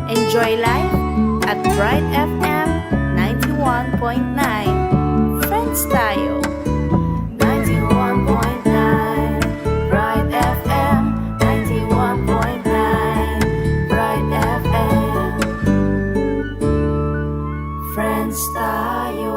Enjoy life at Bright FM 91.9. Friends tayo. 91.9 Bright FM 91.9 Bright FM. Friends tayo.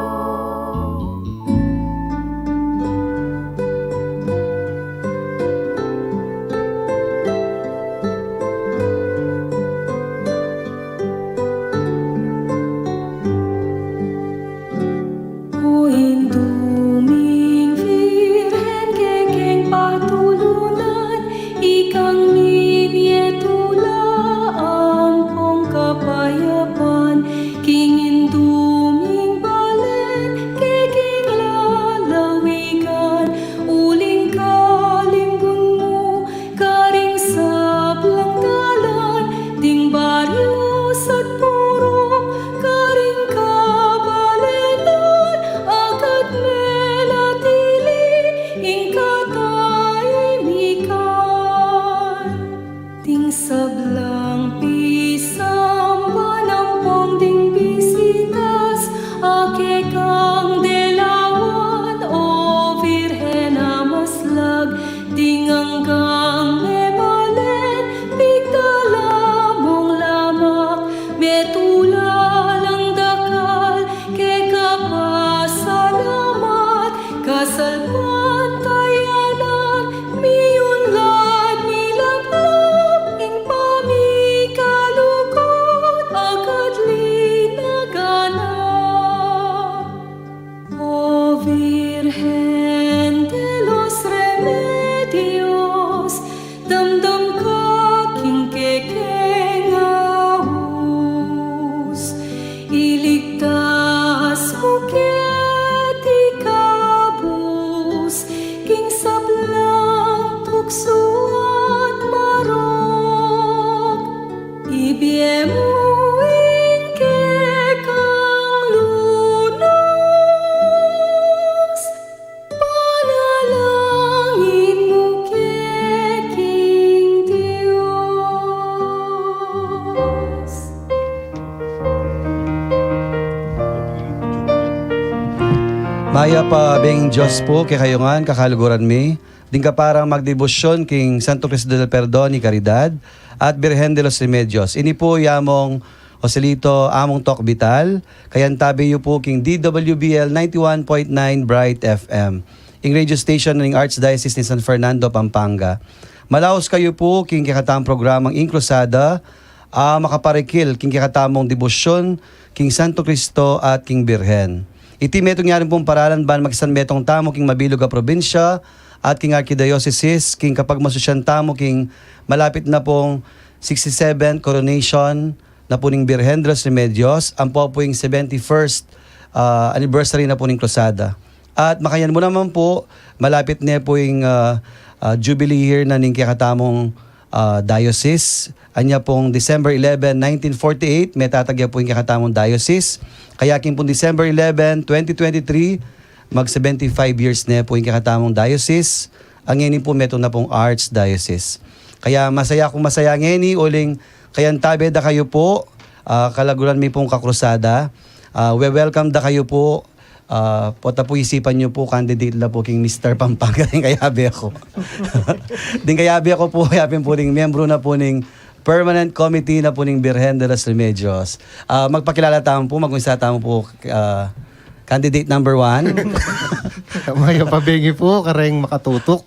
Sablang pisang panampong ding bisitas, ake kang delawan o virhen amaslag, ding hanggang memalen, pigdalamong lamak, metulalang dakal, ke kapasalamat, kasalpan tayanan, miyunlad milaplang, Virgen de los Remedios, damdam ka king kekengaus, iligtas mo ket ikabus, king sablang tukso at marok, ibiyem mo Maya pa beng Diyos po, kay kayungan, kakaluguran mi. Ding ka parang magdebosyon king Santo Cristo del Perdón y Caridad at Virgen de los Remedios. Ini po yamong Joselito among Tok Vital. Kayan tabi yu po king DWBL 91.9 Bright FM. Ing radio station ng Archdiocese ni San Fernando, Pampanga. Malaos kayo po king kakatamang programang Incrusada, makaparikil king kakatamong debosyon king Santo Cristo at king Virgen. Iti metong nga rin pong paralan ban magsan metong tamo king mabilog a probinsya at king archdiocese king kapag masusyan tamo king malapit na pong 67th coronation na po ning Virgen de los Remedios, ang po yung 71st anniversary na po ning Crusada. At makayan mo naman po, malapit na po yung jubilee year na ning kakatamong diocese. Anya pong December 11, 1948, may tatagya po yung kakatamong diocese. Kaya kin pong December 11, 2023, mag 75 years na po yung kakatamong diocese. Ang ngeni po meto na pong Archdiocese. Kaya masaya akong masaya ngeni, uling kayan tabi da kayo po, kalaguran mi pong kakrusada. We welcome da kayo po. Pota po isipan nyo po, candidate la po king Mr. Pampanga, din kayabi ako. Din kayabi ako po, yapin po ning membro na po ning Permanent Committee na po ning Virgen de los Remedios. Magpakilala tamo po, mag-umpisa tamo po, candidate number 1. Mayo pabengi po, kareng makatutok.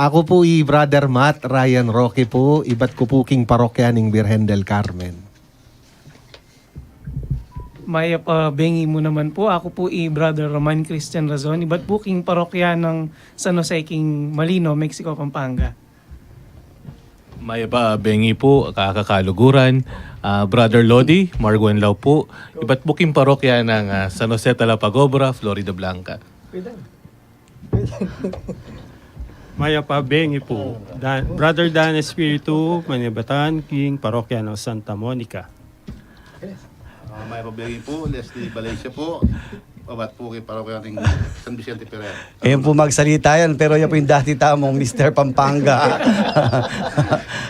Ako po Brother Matt Ryan Roque po, ibat ko po king parokya ning Virgen del Carmen. Maya pa bengi mo naman po. Ako po Brother Roman Christian Razon. Iba't po king parokya ng San Jose king Malino, Mexico, Pampanga. Maya pa bengi po, kakakaluguran. Brother Lodi, Marguen Lau po. Iba't po king parokya ng San Jose Talapagobra, Florida Blanca. Maya pa bengi po. Brother Dan Espiritu, Manibatan, king parokya ng Santa Monica. May pabili po, Leslie Valencia po, Babat po kay parokya ng San Vicente Ferrer. Ayun po magsalita yan, pero yan po yung dati tamong Mr. Pampanga.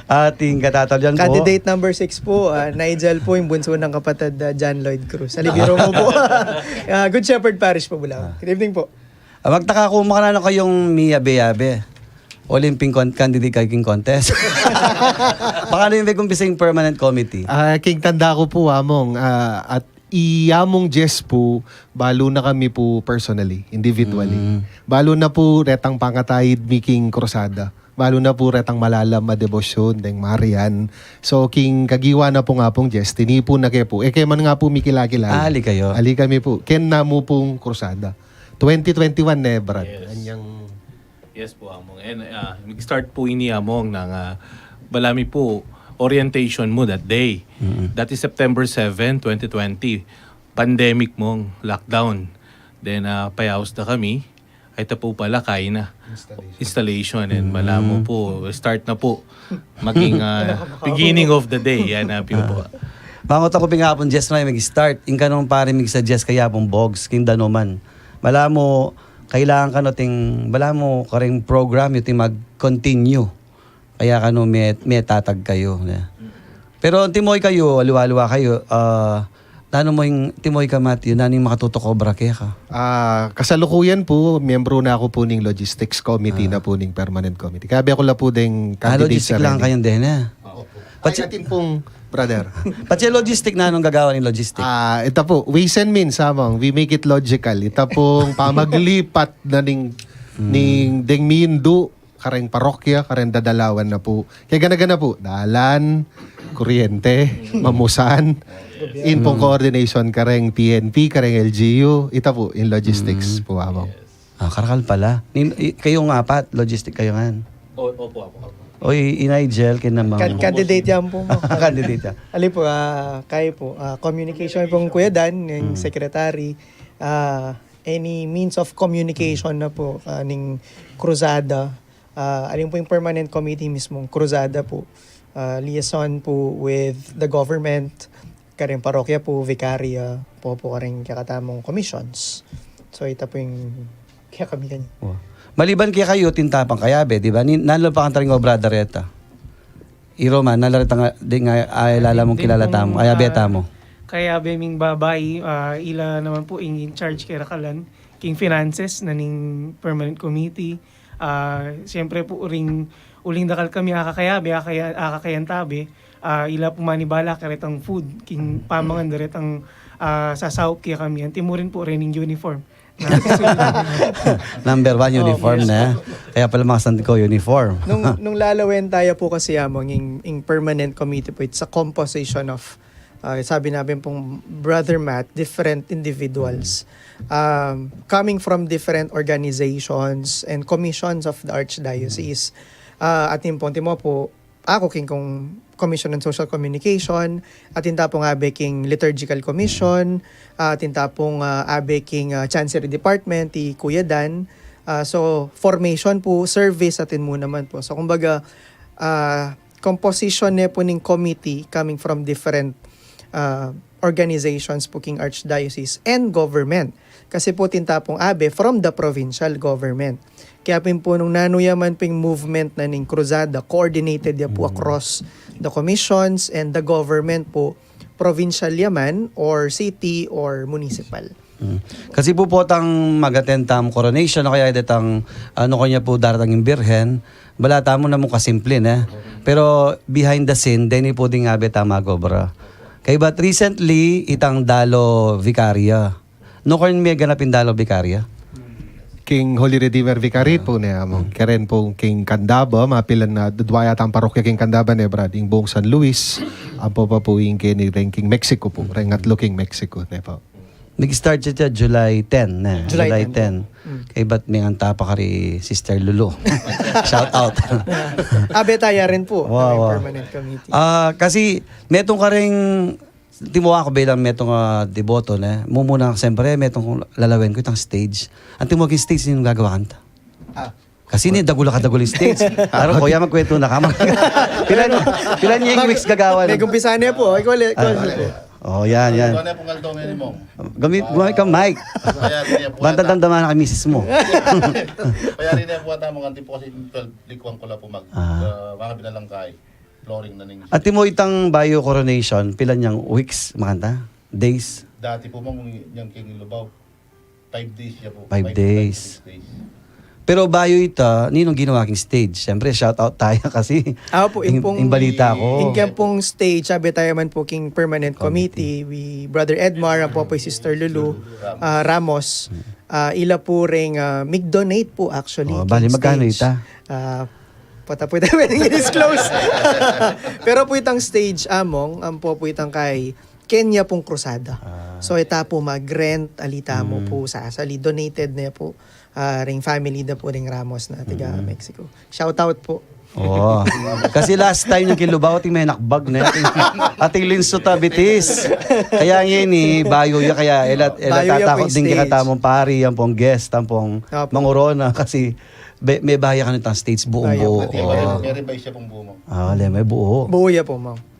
Ating katatalyan po. Candidate number 6 po, Nigel po, yung bunso ng kapatid John Lloyd Cruz. Alibiro mo po. Good Shepherd Parish po, Bulacan. Good evening po. Magtaka kung makanano kayong Miyabe-yabe. Olympic candidate kaking contest. Baka na yung may kumpising permanent committee. King tanda ko po among at iyamong Jess po balo na kami po personally, individually. Balo na po retang pangatayid making krusada. Balo na po retang malalam madebosyon deng Marian. So king kagiwa na po nga pong Jess tinipo na kayo po. Kaya man nga po mikilakilala. Ali kayo. Ali kami po. Ken na mo pong krusada. 2021 Brad. Yes. Anyang Yes po, Among. And mag-start po ini Among ng balami po orientation mo that day. That is September 7, 2020. Pandemic mong lockdown. Then payaos na kami. Ay po pala kaya na. Installation. And malamo po, start na po. Maging beginning of the day. Yan po. Bangot ako pingapon Jess na mag-start. Inka nung pare mag-suggest kaya pong bogs, king danuman. Malamo, kailangan ka no ting bala mo karing program yung ting mag-continue. Kaya ka no may tatag kayo. Pero timoy kayo, aliwa-aliwa kayo, nano mo yung timoy ka Matthew, nano yung makatutok obra kaya ka? Kasalukuyan po, miyembro na ako po ng logistics committee na po ng permanent committee. Kaya ako la po ding candidate Logistic sa lang Rene. kayong din Pati natin pong brother. Pati logistic na anong gagawa ng logistic? Ito po, ways and means samang, we make it logical. Ito pong pamaglipat na ning ding mindu, kareng parokya, kareng dadalawan na po. Kaya gana-gana po, dalan, kuryente, mamusan, in pong coordination, kareng PNP, kareng LGU, ito po, in logistics po amang. Karakal pala. Kayong apat, logistic kayo nga. Opo. Oy, Nigel, kinamang. Candidate yan po. Candidate yan. Ali po, kayo po. Communication pong Kuya Dan, yung secretary. Any means of communication na po ning krusada. Alin po yung permanent committee mismong krusada po. Liaison po with the government, karing parokya po, vicaria, po karing kakatamong commissions. So ito po yung kaya kami ganyan. Wow. Maliban kaya kayo, tintapang kayabe, di ba? Nanlo pa kang taring obra dareta. Iroma, nalarita nga, di nga ay lala mong kilala tamo, ayabeta mo. Kaya beming babay, ila naman po in charge kay Rakalan, king finances na ning permanent committee. Siyempre po uling dakal kami akakayan tabi. Ila po manibala karetang food, king pamangan daretang sasawp kaya kami. Timurin po rin yung uniform. Number 1 uniform na. Kaya pala mga sandi ko uniform. nung lalawin tayo po kasi among yung permanent committee po, it's a composition of sabi namin pong Brother Matt, different individuals coming from different organizations and commissions of the Archdiocese. At yung mo po, ako king kong Commission on Social Communication, at tapong abe king Liturgical Commission, at tapong abe king Chancery Department, ti Kuya Dan. So, formation po, service atin mo naman po. So, kumbaga, composition ne po ning committee coming from different organizations po king Archdiocese and government. Kasi po tintapong abe from the provincial government. Kaya po nung nanuyaman po yung movement na ning krusada, coordinated ya po across the commissions and the government po, provincial yaman or city or municipal. Kasi po tang magatentam coronation o kaya detang ano kanya po daratang yung birhen, balata mo na mo kasimple na. Pero behind the scene, deni po ding abe tama gobra. Kaya but recently, itang Dalo Vicaria. No kung may ganapin Dalo Vicaria? King Holy Redeemer Vicariate po niya amang. Karen po King Candaba, mapilan na dudwaya tang parokya King Candaba ne Brad, yung buong San Luis. Ampo pa po yung King Mexico po, rengatlo King Mexico ne po. Nag-start siya July 10 na. July 10. Kaya ba't may anta pa kari Sister Lulu? Shout out. Abe tayo rin po, Wow. permanent committee. Kasi metong karing timuha ko bilang metong deboto na. Mumuna siyempre metong lalawin ko itang stage. Ang timuha yung stage yung gagawa kanta. Kasi ni dagula ka dagula yung stage. Pero kuya magkwento na ka. Pilan niya yung weeks gagawa. Nagumpisan niya po. Ikaw po. Oh, yan, yan. Ito na pong aldo ngayon mo. Gumamit ka, Mike. Kaya rin niya po. Banta damdaman na kay misis mo. Kaya rin niya po ata mga anti po kasi 12 likuan ko lang po mga binalang kay flooring na ninyo. At mo itang Bayo Coronation, pila niyang weeks, makanta? Days? Dati po mong yung King Lubaw. 5 days siya po. 5 days. 6 days. Pero Bayo ita, ninong ginawa king stage? Siyempre, shout out tayo kasi Ako po, yung pong, yung balita ko. yung kaya pong stage, sabi tayo man po king permanent committee, we, Brother Edmar, ang po Sister Lulu, Ramos, ila po ring mig-donate po actually. Oh, king bali, magkano stage. ita? Pata po ito pwedeng i-disclose. Pero po itang stage among, ang po itang kay Kenya pong krusada. So ita po mag-rent, alita mo po sa asali. Donated na po ring family na po ring Ramos na taga Mexico. Shout out po. Oo. Kasi last time yung kilubaw, ating may nakbag na. Ating linso tabitis. Kaya ngayon Bayo ya kaya Bayo ya tatakot po yung din stage. kita tamong pari, ang pong guest, ang pong Opo. mangurona. Kasi may bahaya ka nitang stage buong Bayo buo. po. May revise siya pong buo mo. May buo. Buya po, ma'am.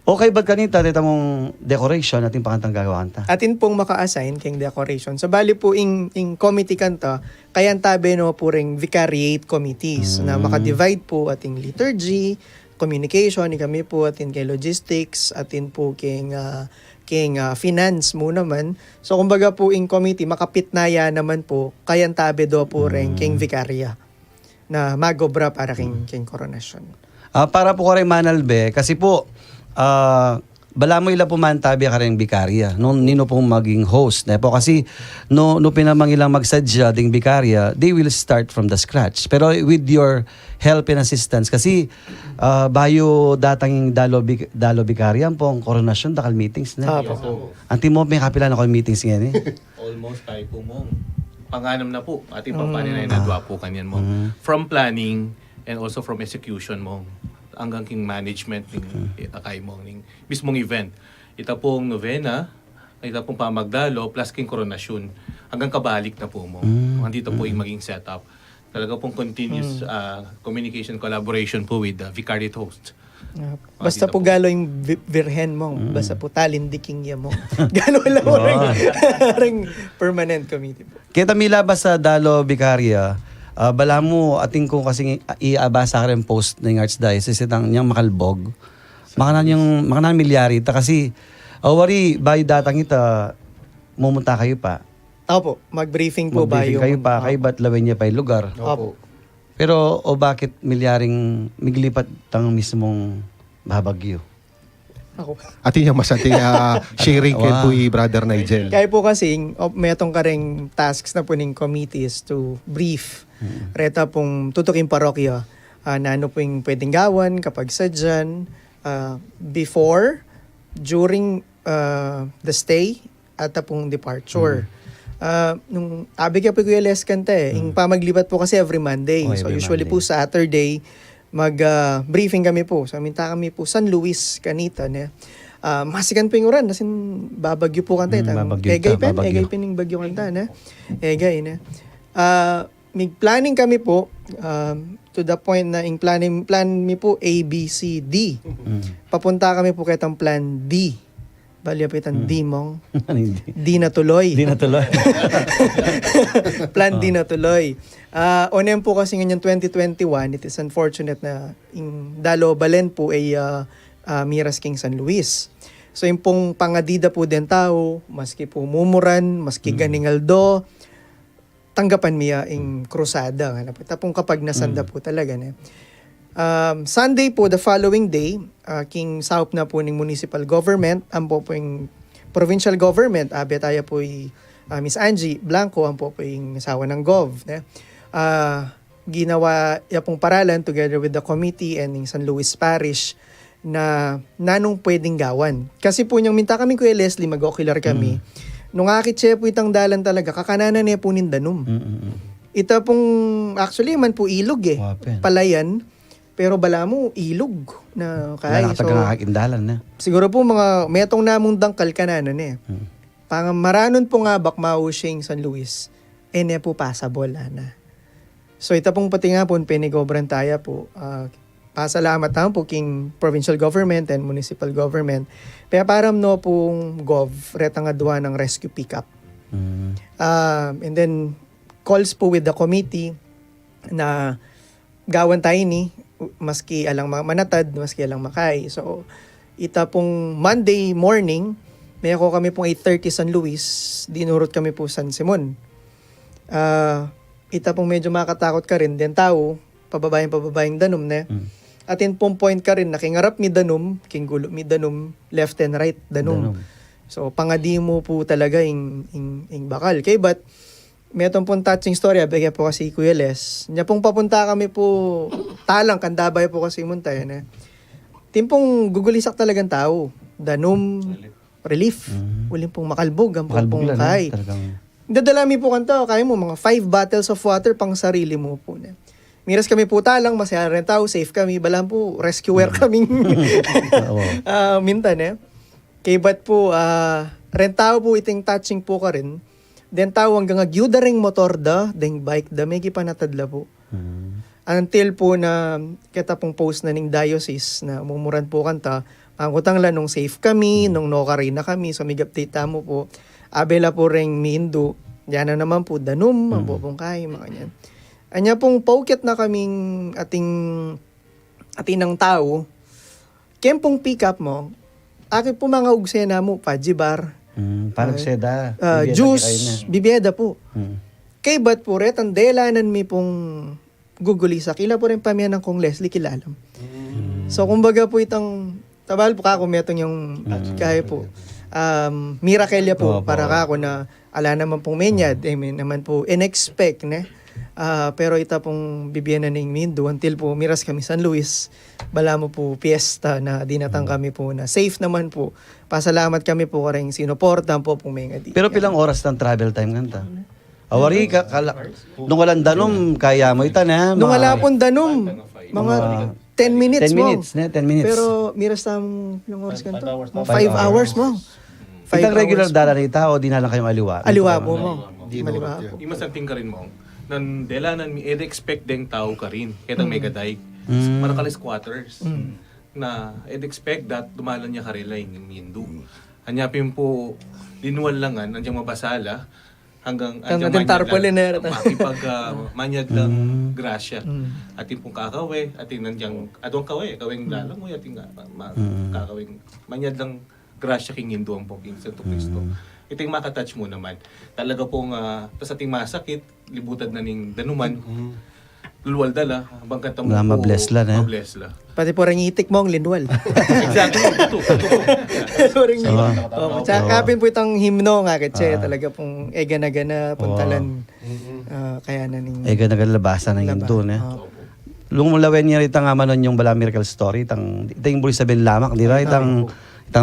Okay ba kanita dito mong decoration ating pangantang gagawa kanta? Atin pong maka-assign king decoration. So bali po in committee kanta, kaya tabi no po ring vicariate committees na maka-divide po ating liturgy, communication, ni kami po atin kay logistics, atin po king finance mo naman. So kumbaga po in committee, makapitnaya naman po, kaya tabi do po ring king vicaria na magobra para king coronation. Para po ko rin manalbe, kasi po, bala mo ila pumantabi ka rin bikarya. Nino pong maging host. Po, kasi no pinamang ilang magsadya ding bikarya, they will start from the scratch. Pero with your help and assistance, kasi Bayo datang dalo bikarya pong koronasyon, dakal meetings na. Anti mo may kapila na call meetings ngayon Almost tayo po mong panganam na po. Ating pampaninay na dua po kanyan mo. From planning and also from execution mo hanggang king management ng akay mo ng mismong event. Ita pong novena, ita pong pamagdalo plus king koronasyon hanggang kabalik na po mo. Andito po yung maging setup. Talaga pong continuous communication collaboration po with the vicariate host. Basta po galo yung virhen mo, basta po talindiking ya mo. Galo lang mo ring permanent committee po. Kita milabas sa dalo bikarya, bala mo ating ko kasi iabasa ka rin post ng Archdiocese itang niyang makalbog. Makanan milyari ita kasi wari Bayo datang ita mumunta kayo pa. Opo, mag-briefing po ba Mag-briefing yung... kayo pa, kayo ba't lawin niya pa yung lugar? Opo. Pero bakit milyaring miglipat tang mismong Bahabagyo? Ako. Atin yung masating sharing kay po Brother Nigel. Kaya po kasi, may atong karing tasks na po ng committees to brief. Reta pong tutuking parokya na ano po yung pwedeng gawan kapag sadyan, before, during the stay, at pong departure. Nung abig po Kuya Les kanta yung pamaglipat po kasi every Monday. Oh, so every usually Monday. po Saturday, briefing kami po. So kami po San Luis kanita na. Masikan po yung uran, nasin babagyo po kanta. Babagyo Egay pen yung bagyo kanta na. Egay na. May planning kami po to the point na yung plan mi po A, B, C, D. Papunta kami po kitang plan D. Bali apitan D mong. Hindi. D na tuloy. Di na tuloy. Plan D na tuloy. Onem po kasi ngayon 2021, it is unfortunate na yung dalo balen po ay Miras King San Luis. So yung pong pangadida po din tao, maski po mumuran, maski ganingaldo, tanggapan miya yung krusada. Tapong kapag nasanda po talaga na. Sunday po, the following day, king saup na po ng municipal government, ang po yung provincial government, tayo po Miss Angie Blanco, ang po yung asawa ng Gov. Ginawa pong paralan together with the committee and ng San Luis Parish na nanong pwedeng gawan. Kasi po niyang minta kami Kuya Leslie, mag-ocular kami. Nung akit siya po itang dalan talaga, kakananan niya po nindanum. Ito pong, actually man po ilog Wapen. Palayan. Pero bala mo, ilog na kay. Wala nakatagandalan na. Siguro po mga metong namong dangkal kananan Pang maranon po nga bakmao siyang San Luis. Ene po passable na. So ito pong pati nga po, pinigobran tayo po. pasalamat naman po king provincial government and municipal government. Kaya param no pong gov, retang adwa ng rescue pickup. And then, calls po with the committee na gawan tayo ni, maski alang manatad, maski alang makay. So, ita pong Monday morning, may ako kami pong 8:30 San Luis, dinurot kami po San Simon. Ita pong medyo makatakot ka rin, then tao, pababayang danom na. Atin pong point ka rin, nakingarap mi danom, kinggulo mi danom, left and right danom. So, pangadi mo po talaga ing bakal. Kay but, may itong pong touching story, bigyan po kasi Kuya Les. Niya pong papunta kami po, talang, kandabay po kasi muntay. Timpong gugulisak talagang tao. Danom, relief. Uling pong makalbog, ang pong kay. Dadalami po kanto, kaya mo, mga 5 bottles of water pang sarili mo po. Miras kami po talang, masaya rin tao, safe kami. Balang po, rescuer kaming mintan. Kay ba't po, rentao po iting touching po ka rin. Then tao hanggang agyuda ring motor da, deng bike da, may kipanatadla po. Until po na, kita pong post na ning diocese na mumuran po kanta, ang utang la nung safe kami, nung nokari na kami, so may update mo po. Abela po ring Mindu, yan na naman po, danum, ang pong kay, mga yan. Anya pong pocket na kaming atinang tao, kempong pick up mo, akin po mga ugsena mo, pajibar, Parang seda. juice, bibiyeda po. Kay ba't po ret, ang delanan mi pong gugulisa, kila po rin pamiyanan kong Leslie kilalam. So, kumbaga po itang, tabal po kako metong yung, kaya po, mirakelya po, para kako na, ala naman pong menyad, naman po, in-expect, pero ita pong bibiyanan ng Mindu, until po, miras kami San Luis, bala mo po, piyesta na dinatang kami po, na safe naman po. Pasalamat kami po karing sinuportan po pong mga di. Pero pilang oras ng travel time nganta? Awari, nung walang danom, kaya mo ita na. Nung wala pong danom, mga 10 minutes 10 mo. minutes, 10 minutes. Pero miras tam ilang oras kanto? 5 5 hours mo. Itang regular hours dala na ita o di na lang kayong aliwa? Aliwa po mo. Maliwa po. Imasanting ka rin mo. Nan delanan mi expect deng tao ka rin. Kaya mega daig. Marakalis quarters. Na expect that dumalan niya karela yung Mindu. Anyapin po linuwal langan andyang mabasala hanggang Natin tarpaulin na makipag manyag ng grasya. Atin pong kakawe, atin nandyang adong kaweng lalang mo ating kakaweng manyag ng grasya king Hindu ang pong King Santo Cristo. Iting makatouch mo naman. Talaga pong tas ating masakit, libutan na ning danuman. Luluwal dala, bangkat mo po. Mabless la na. Mabless la. Pati po rin itik mo ang linwal. Exactly. Tsaka kapin po itong himno nga kasi talaga pong ega-na-gana puntalan kaya na ning Nagalabasan na yun doon. Lumulawen niya rin nga manon yung Bala Miracle Story. Itang buli sabihin lamak, di ba? Itang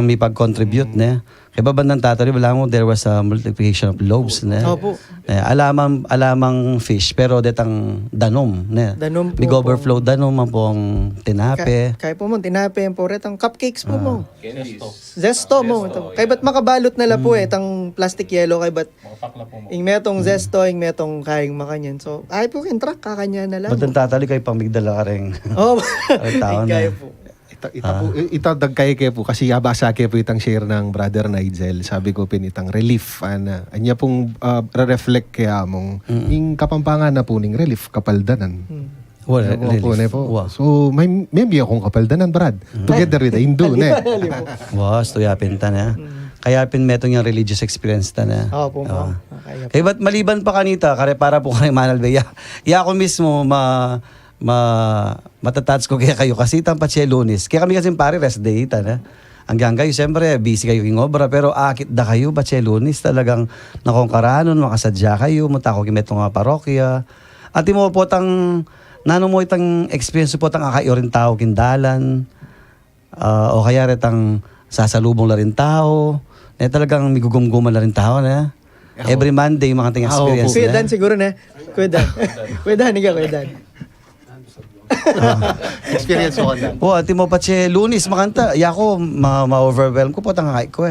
may pag-contribute na. Kaya babandang tatari, wala mo, there was a multiplication of loaves na. Opo. Alamang fish, pero detang danom na. Danom po Big overflow danom man pong tinape. Kaya po mo, tinape po rin, ang cupcakes po mo. Candies. Zesto mo. Kaya ba't makabalot na la po itang plastic yellow, kaya ba't Makapakla po mo. ing metong zesto, ing metong kaing makanyan. So, ay po kintrak, kakanya na lang. Badang tatali kayo pang migdala ka rin. Oh, tao na. kaya po. Ita dagkay ke po kasi abasa ke po itang share ng Brother Nigel. Sabi ko pin itang relief anya pong re-reflect kaya mong ing kapampangan na po ning relief kapaldanan. Wala, Po, relief. po. Wow. So maybe akong kapaldanan Brad. Together with the Hindu ne. Was, tuyapin ta na. Kaya pinmetong yung religious experience ta na. Oo po mo. Kaya po. Kaya ba't maliban pa kanita, kare para po kay Manal Beya. Ya ako mismo matatats ko kaya kayo kasi itang patsi Lunes. Kaya kami kasi pare rest day ta na. Hanggang kayo, siyempre, busy kayo yung obra, pero akit da kayo, patsi Lunes, talagang nakongkaranon, makasadya kayo, munta ko kimetong nga parokya. At mo po tang, nano mo itang experience po tang akayo rin tao kindalan, o kaya rin sasalubong la rin tao, talagang migugumguman la rin tao na. Every Monday, mga ting experience Kuya na. Dan siguro na. Kuya Dan. Kuya Dan, ikaw, Kuya Dan. Experience ko na. Po, ati mo patsi Lunes, makanta. Yako, ma-overwhelm ko po tang kakay ko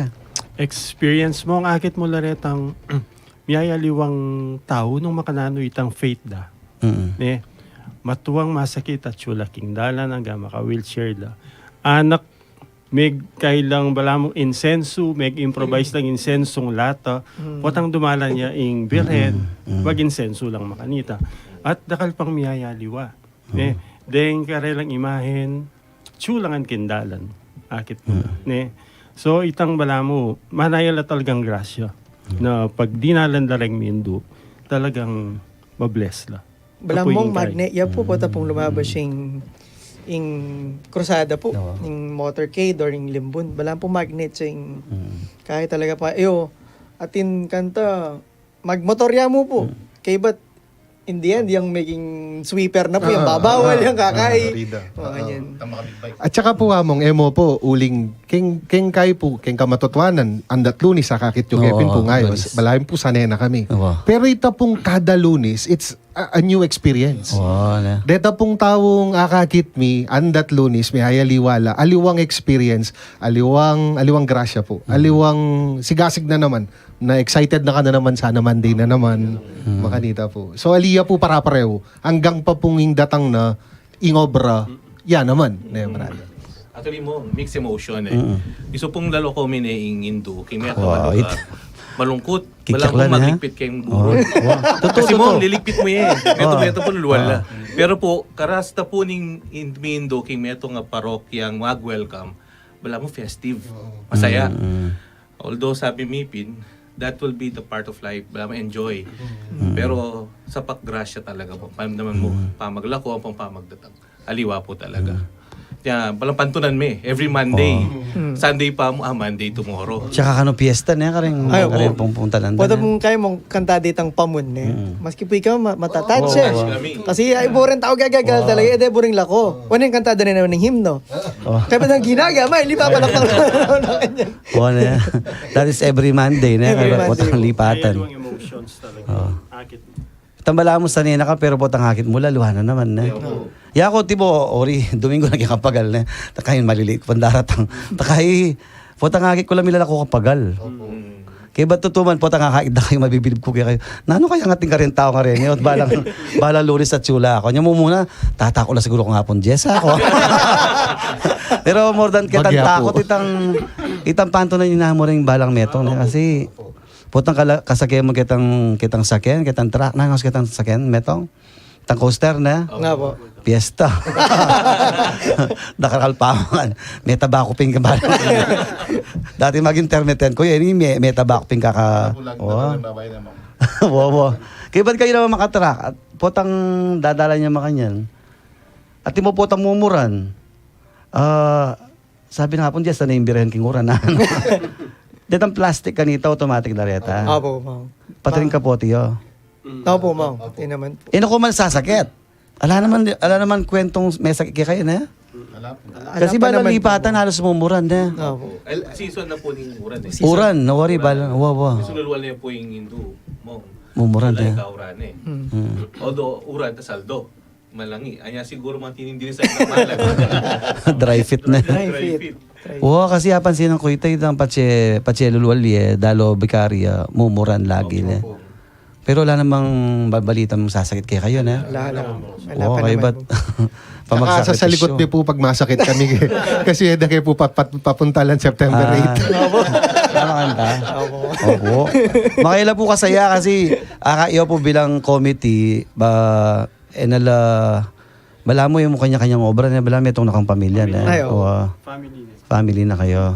Experience mo, ang akit mo laretang miyayaliwang tao nung makanano itang faith da. Ne? matuwang masakit at chulaking dalan hanggang maka-wheelchair la. Anak, may kailang balamong insenso, may improvise lang insensong lata, potang dumalan niya ing birhen, wag insenso lang makanita. At dakal pang miyaya liwa. Deng karelang imahen, chulangan kindalan. Akit mo. Ne? So itang balamo, manayala talagang grasya. Na pag dinalan dareng mindu, talagang mabless la. Balamong magnet, ya po pong lumabas yung krusada po, yung motorcade or yung limbon. Balang po magnet sa yung kahit talaga pa, atin kanta, magmotorya mo po. Kaya ba't in the end, yung making sweeper na po, yung babawal, yung kakay. Mga ganyan. Tama ka big bike. At saka po among emo po, uling king kay po, king kamatutwanan, andat lunis sa kakit yung Kevin po ngayon. lunis. Balahin po sanay na kami. Oo. Pero ita pong kada lunis, it's a new experience. Wow, na. Deta pong tawong akakit mi, andat lunis, may hayaliwala, aliwang experience, aliwang grasya po, aliwang sigasig na naman, na excited na ka na naman, sana Monday na naman, makanita po. So aliya po para-pareho, hanggang pa pong ing datang na, ingobra, yan naman. Actually mo, mixed emotion eh. Iso pong lalo kami na ingindu, kay Meto Wow, malungkot. Kikyak Walang lang, ha? magligpit kayong buro. Kasi mo, liligpit mo yan. Meto po lulwala. Pero po, karasta po ning Mindo, kay Meto nga parokyang mag-welcome, wala mo festive. Masaya. Although sabi Mipin, that will be the part of life. Wala mo enjoy. Pero sa paggrasya talaga po. Naman mo, pamaglako ang pamagdatag. Aliwa po talaga. Kaya walang pantunan me. Every Monday. Sunday pa mo, Monday tomorrow. Tsaka kano piyesta na karing Ay, oo. karing pumunta lang. Pwede mong kayo mong kanta ditang pamun eh. Maski po ikaw matatouch eh. Kasi ay boring tao gagagal talaga, ede boring lako. Ano yung kantada na naman ng himno? Kaya ba nang ginaga, may lipa pa lang Oo na. That is every Monday na. Every Kaya Monday. potang lipatan. Ayun yung emotions talaga. Akit mo. Tambala mo sanay na ka pero potang hakit mo laluhan na naman na. Ya ko tibo ori Domingo nagkakapagal na. Takayin maliliit pandaratang. Takay potang hakit ko lang milala ko kapagal. Kaya ba't tutuman potang hakit na kayo mabibilib ko kayo. Nano kaya ngating ka rin tao ka rin. At balang luris at tsula ako. Nya mo muna tatako lang siguro kung hapon Jessa ako. Pero more than kitang Bagya takot po. itang panto na inamo rin balang metong na kasi potang kasakyan mo kitang sakyan, kitang truck na kitang sakyan, metong. Tang coaster na. Nga po. Fiesta. Nakakalpaman. May tabako ping ka ba? Dati mag-internet yan. Kuya, ini may tabako ping kaka... Bulag Oh. na babay naman. Wow. Kaya ba't kayo naman makatrak? At potang dadala niya makanyan. At mo potang mumuran. Sabi na hapon, Jess, na yung birahan king uran na. Datang plastic kanita, automatic na reta. Opo, ma'am. Patring kapote yo. Opo, ma'am. Hindi naman po. Ino ko man sasakit. Ala naman kwentong may sakit kayo na. Wala po. Kasi ba lipatan halos mumuran na. Opo. Season na po ning uran eh. Uran, nawari ba? Wawa. Sululwal niya po yung Hindu mo. Mumuran Wala na. ka uran eh. Although uran ta saldo. Malangi. Anya siguro mantinindi sa malag. Dry fit na. Dry fit. Oo, kasi pansin ng kuitay ng pachelulwali dalo bikaria, mumuran lagi na. Pero wala namang balita mong sasakit kayo na. Wala Oo, pa kayo naman ba't po. Saka sa likod niyo po pag masakit kami. Kasi eda kayo po papunta lang September 8. Ano kanta? Opo. Makaila po kasaya kasi iyo po bilang committee bala mo yung kanya-kanyang obra na bala may itong nakang pamilya na. Ay, oo. Family na kayo.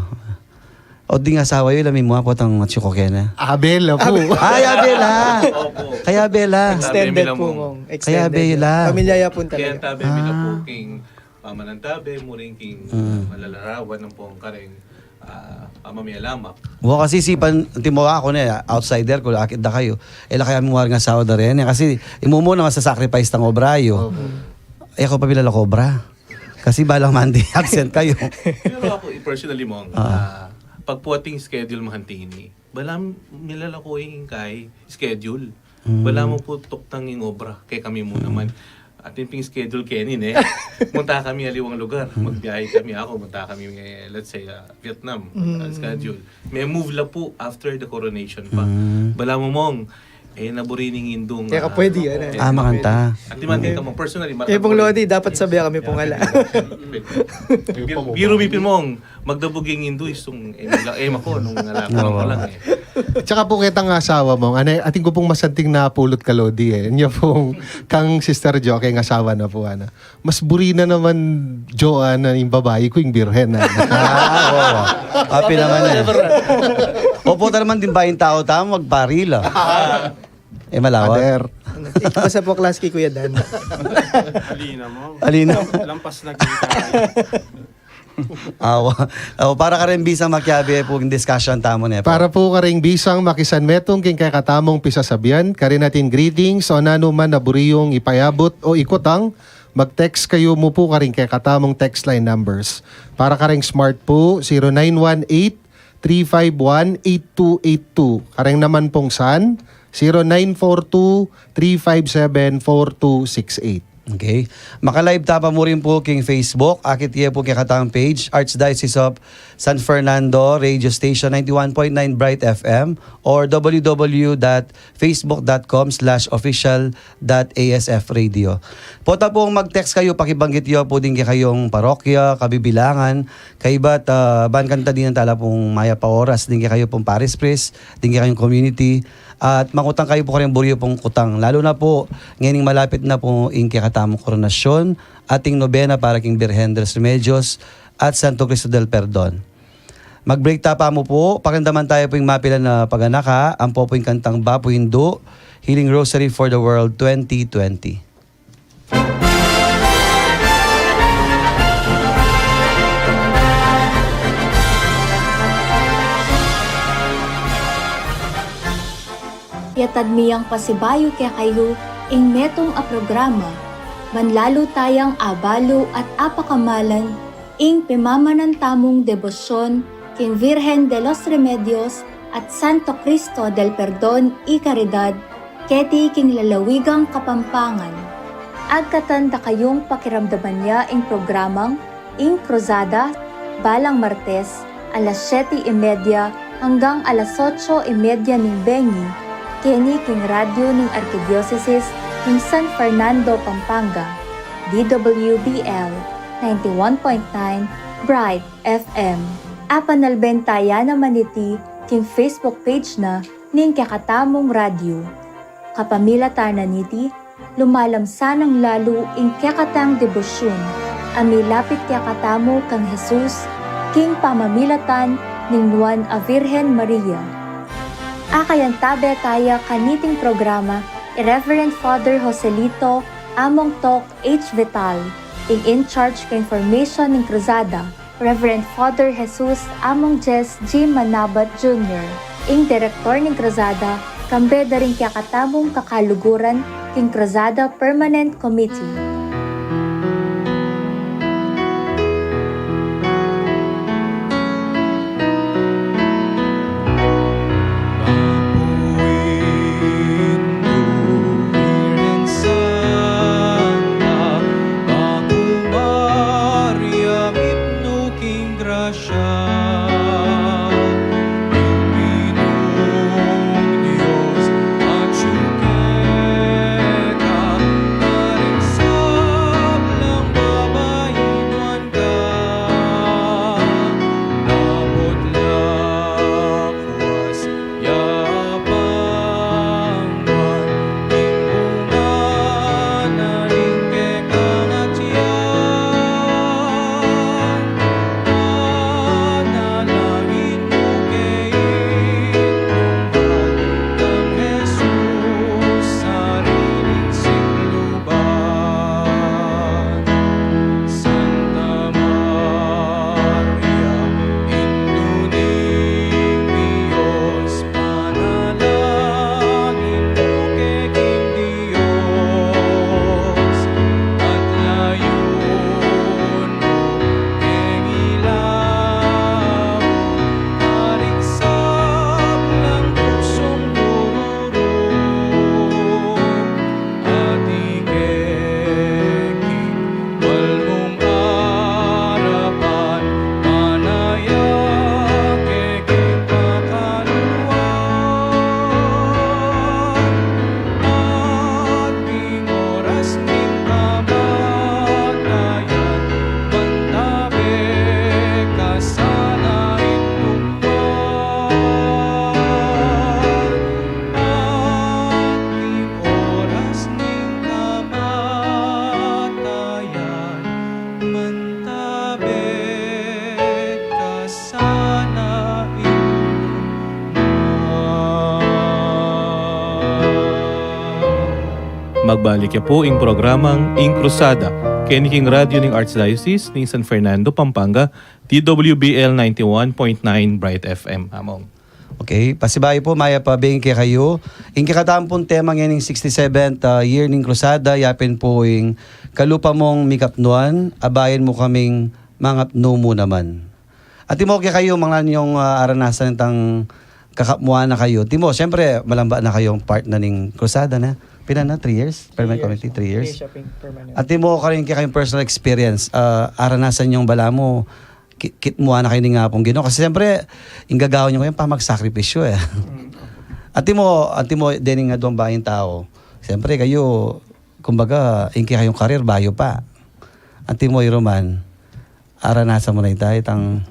O di nga asawa yun, lamin mo po itong chiko na. Abel po. Ay, Abela! Kaya Abela. Extended Tabi po, mo. mong. Kaya Extended. bela. Pamilyaya po Kaya talaga. tabi bila po king pamanantabi, muring king malalarawan ng pong karing pamamiyalamak. Wow, kasi sipan, timo ako na, outsider ko, akit na kayo. Ela kaya mo nga sawa na rin. Kasi imumo na sacrifice ng obrayo. Ako pa bilala ko obra. Kasi balang Monday, absent kayo. Pero ako, personally mo, pagpuating schedule mahantini, balam milala ko yung kay schedule. Bala mo po tuktang yung obra, kay kami mo naman. Atin ping schedule kenin eh. Munta kami aliwang lugar. Magbiyahe kami ako. Munta kami, let's say, Vietnam. Schedule. May move la po after the coronation pa. Bala mo mong, naburining indong... Kaya ka pwede yan. Makanta. At di man dito mo, personally, Kaya pong Lodi, dapat sabihan kami pong ala. Biro mipin mong magdabuging indo isong ako nung alaman ko lang eh. Tsaka po kitang asawa mo, ating ko pong masanting na pulot ka, Lodi eh. Niya pong kang Sister Jo, kay asawa na po, mas buri na naman Jo, yung babae ko, yung birhen. Oo. Happy naman eh. Opo naman din ba yung tao-tao magparila? Malawak. Pader. Basta po class kay Kuya Dan. Alina mo. Alina. Lampas na kita. Para ka rin bisang makiabi po yung discussion tamo na. Para po karing bisang makisan metong king kay katamong pisasabihan, karin natin greetings o nano man na buriyong ipayabot o ikotang, mag-text kayo mo po karing kay katamong text line numbers. Para karing smart po, 0918-351-8282. Karing naman pong san, 0942-357-4268. Okay. Maka-live tapa mo rin po king Facebook. Akit iya po kay katang page, Archdiocese of San Fernando Radio Station 91.9 Bright FM or www.facebook.com/official.asfradio. Pota pong mag-text kayo, pakibanggit yo po din kayong parokya, kabibilangan, kaibat ban kanta din ang tala pong maya pa oras, din kayo pong Paris Priest, din kayong community. At mangutang kayo po kayong buryo pong kutang. Lalo na po, ngayon malapit na po yung katamong koronasyon, ating nobena para king Birhen de los Remedios at Santo Cristo del Perdon. Mag-break tapa mo po, pakindaman tayo po yung mapila na paganaka, ang po yung kantang Bapo Hindu, Healing Rosary for the World 2020. Yatad miyang pasibayo kaya kayo ing metong a programa, manlalo tayang abalo at apakamalan ing pimamanan tamong debosyon king Virgen de los Remedios at Santo Cristo del Perdon y Caridad, keti king lalawigang Kapampangan. Agkatanda kayong pakiramdaman niya ing programang ing Cruzada, balang Martes, alas 7:30 hanggang alas 8:30 ning Bengi, kini king radyo ng Archdiocese ng San Fernando, Pampanga, DWBL 91.9 Bright FM. Apanalbentaya naman iti king Facebook page na ning kakatamong radyo. Kapamilatan na niti, lumalamsanang lalo ing kakatang debosyon, amilapit kakatamo kang Jesus, king pamamilatan ning Juan a Virgen Maria. Akayan tabe taya kaniting programa, Reverend Father Joselito Among Tok H. Vital, in charge ka information ng Cruzada, Reverend Father Jesus Among Jess G. Manabat Jr., ing direktor ng Cruzada, kambeda rin kakatamong kakaluguran king Cruzada Permanent Committee. Diyos at syukeka, taring sa magbalik ya po ing programang Ing Crusada keniking radyo ng Archdiocese ng San Fernando, Pampanga, TWBL 91.9 Bright FM. Among. Okay, pasibayo po maya pa bengke kayo. Ing kikatampong tema ngayon ng 67th year ng Crusada, yapin po ing kalupa mong mikapnuan, abayan mo kaming mangapno mo naman. At timo kayo mga niyong aranasan ng kakapmuan na kayo. Timo, siyempre malamba na kayong part na ng Crusada na. Pila na? 3 years? Permanent committee, 3 years? Shopping permanent. At timo ka rin kayong personal experience. Aranasan yung bala mo, kitmuha na kayo ni nga pong Ginoo. Kasi siyempre, yung gagawin nyo kayo pa magsakripisyo eh. At timo din nga doon bayang tao. Siyempre kayo, kumbaga, inki kayong karir, bayo pa. At timo Roman, aranasan mo na ito. Itang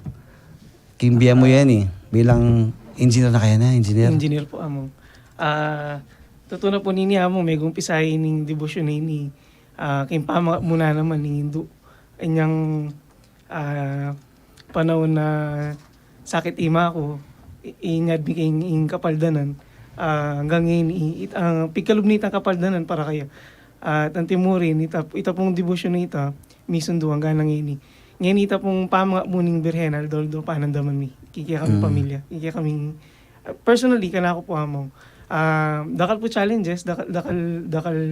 kimbiya mo yan eh. Bilang engineer na kaya na, engineer. Engineer po among. Totoo na po nini among may gumpisahin ning debosyon na ini. Kaya pa muna naman ning Hindu. Inyang panahon na sakit ima ko, inyad mi king kapaldanan. Hanggang ngayon, pigkalubnit ang kapaldanan para kaya. At ang timurin, ita pong debosyon na ita, misundo hanggang nang ini. Ngayon ita pong pamanga muning birhen, aldoldo panandaman mi. Kikaya kami pamilya. Kikaya kami, personally, kanako po among. Dakal po challenges, dakal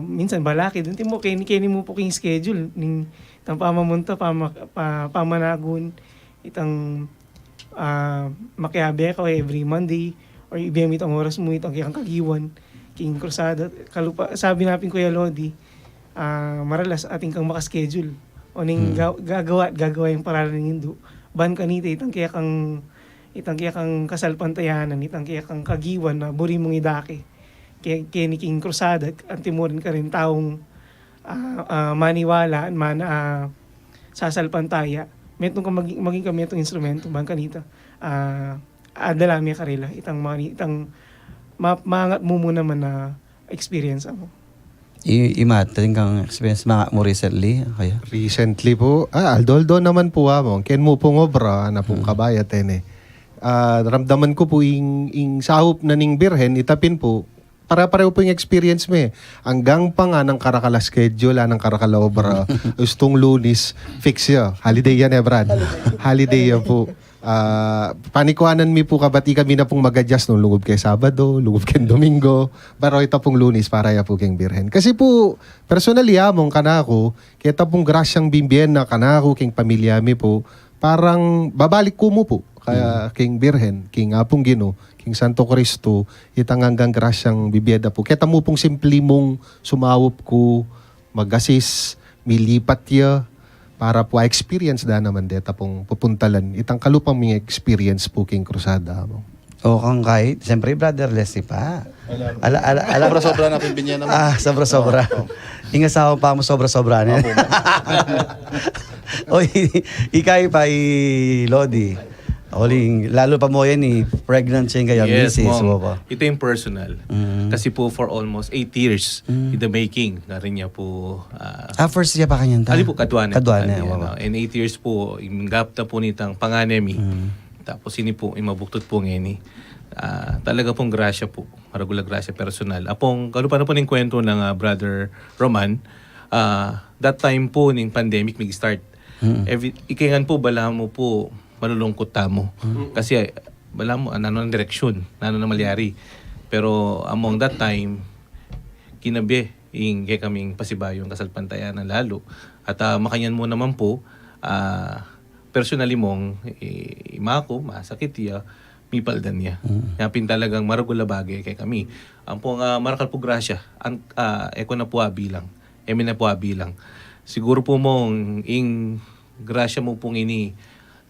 minsan balaki. Dun mo, kaya mo po king schedule. Ning itang pamamunta, pamanagun, itang makiabe ka every Monday, or ibiyam itang oras mo, itang kayang kagiwan, king Crusada. Kalupa, sabi napin Kuya Lodi, maralas ating kang makaschedule. O ning gagawa yung paralan ng Hindu. Ban kanita, itang kaya kang kasalpantayanan, itang kaya kang kagiwan na buri mong idake. Kaya ni king Crusada, antimurin ka rin taong maniwala, sasalpantaya. Metong ka maging kami itong instrumento, ban kanita. Adalami karila, itang mangat mo muna man na experience ako. Imat, kang experience mga mo recently. Kaya? Recently po, aldoldo naman po among. Ken mo pong obra na pong kabayat eh. Ramdaman ko po ing sahop na ning birhen, itapin po, para-pareho po yung experience mo eh. Hanggang pa nga ng karakala schedule, ng karakala obra, gustong Lunis, fix ya. Holiday yan eh, Brad. Holiday yan po. Panikuanan mi po kabati kami na pong mag-adjust nung lugub kay Sabado, lugub kay Domingo, pero ito pong Lunis para ya po keng birhen. Kasi po, personally among kanako, kita pong grasyang bimbien na kanako keng pamilya mi po, parang babalik ko mo po. Kaya king birhen, king apong Ginoo, king Santo Cristo, itang hanggang grasyang bibiyeda po. Kita mo pong simple mong sumawop ko, mag-assist, milipat ya, para po experience da naman deta pong pupuntalan. Itang kalupang mga experience po king Crusada mo. O kang kahit, siyempre brother Leslie pa. Sobra-sobra na pimbinyan naman. Sobra-sobra. Inga sa pa mo sobra-sobra na. Oy, ikay pa Lodi. Oling, lalo pa mo yan pregnant siya kaya Yes, misis mo Mong. pa. Ito yung personal. Kasi po for almost 8 years in the making, na rin niya po... First siya pa kanyang ta? Ali po, kadwane. Kadwane, And 8 years po, imgap na po nitang panganemi. Tapos ini po, imabuktot po ngayon. Talaga pong grasya po. Maragula grasya personal. Apong, kalupa na po ng kwento ng Brother Roman, that time po, ng pandemic, mag-start. Ikingan po, bala mo po, malulungkot tamo. Kasi, bala mo, ano ang direksyon, ano na malyari. Pero, among that time, kinabi, kaya kaming pasibayong kasalpantayan na lalo. At makanyan mo naman po, personally mong, imako, masakit ya, mipaldan niya. Yapin talagang maragula bagay kay kami. Ang pong marakal po grasya, eko na po bilang, emi na po bilang. Siguro po mong, grasya mo pong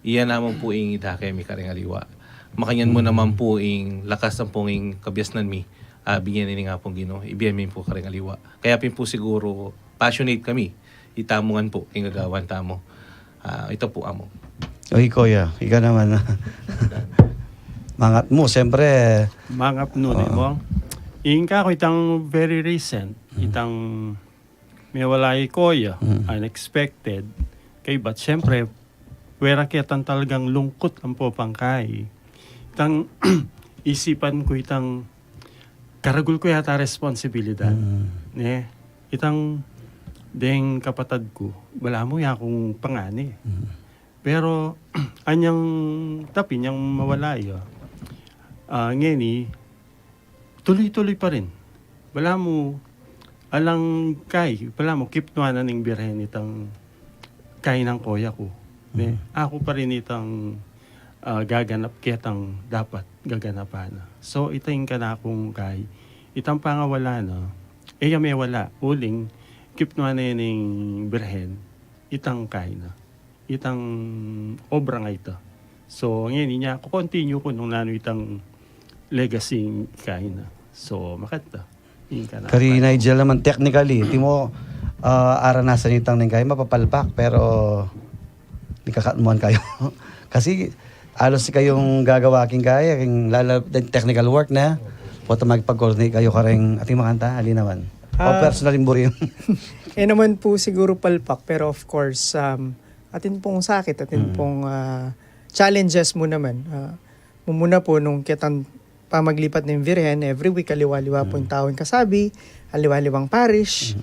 iyan naman po idake mi karing aliwa. Makanyan mo naman po lakas ng pong kabyasnan mi. Bigyan ni nga pong Ginoo. Ibiyan mi po karing aliwa. Kaya pin po siguro passionate kami. Itamungan po king gagawan tamo. Ito po amo. Oy, Kuya, ikaw naman. Mangat mo, siyempre. Mangap nun mo. Inka ko itang very recent, itang may walay koya, unexpected. Kay but siyempre, wera kitang talagang lungkot ang popangkay. Itang isipan ko itang karagul ko yata responsibilidad. Ne? Itang deng kapatad ko, wala mo ya akong pangani. Pero anyang tapi niyang mawala yo. Ngeni tuloy-tuloy pa rin. Wala mo alang wala mo kipnuanan ng birhen itang kay ng koya ko. Ne? Ako pa rin itang gaganap kitang dapat gaganapan. So itang ka na akong kay itang pangawala na may wala uling kipnuanan ng birhen itang kay na itang obra nga ito. So ngayon niya ko continue ko nung nano itang legacy kay na. So makata. Kari Nigel naman technically, timo aranasan itang ning kayo mapapalpak pero di kakatmuan kayo. Kasi alos kayong gagawa king kaya king technical work na. Pota magpag-coordinate kayo kareng ating makanta ali naman. O personal imburi. Naman po siguro palpak, pero of course, atin pong sakit, atin pong challenges mo naman. Muna po nung kitang pamaglipat ng Virhen, every week aliwa-liwa po yung taon kasabi, aliwa-liwang parish,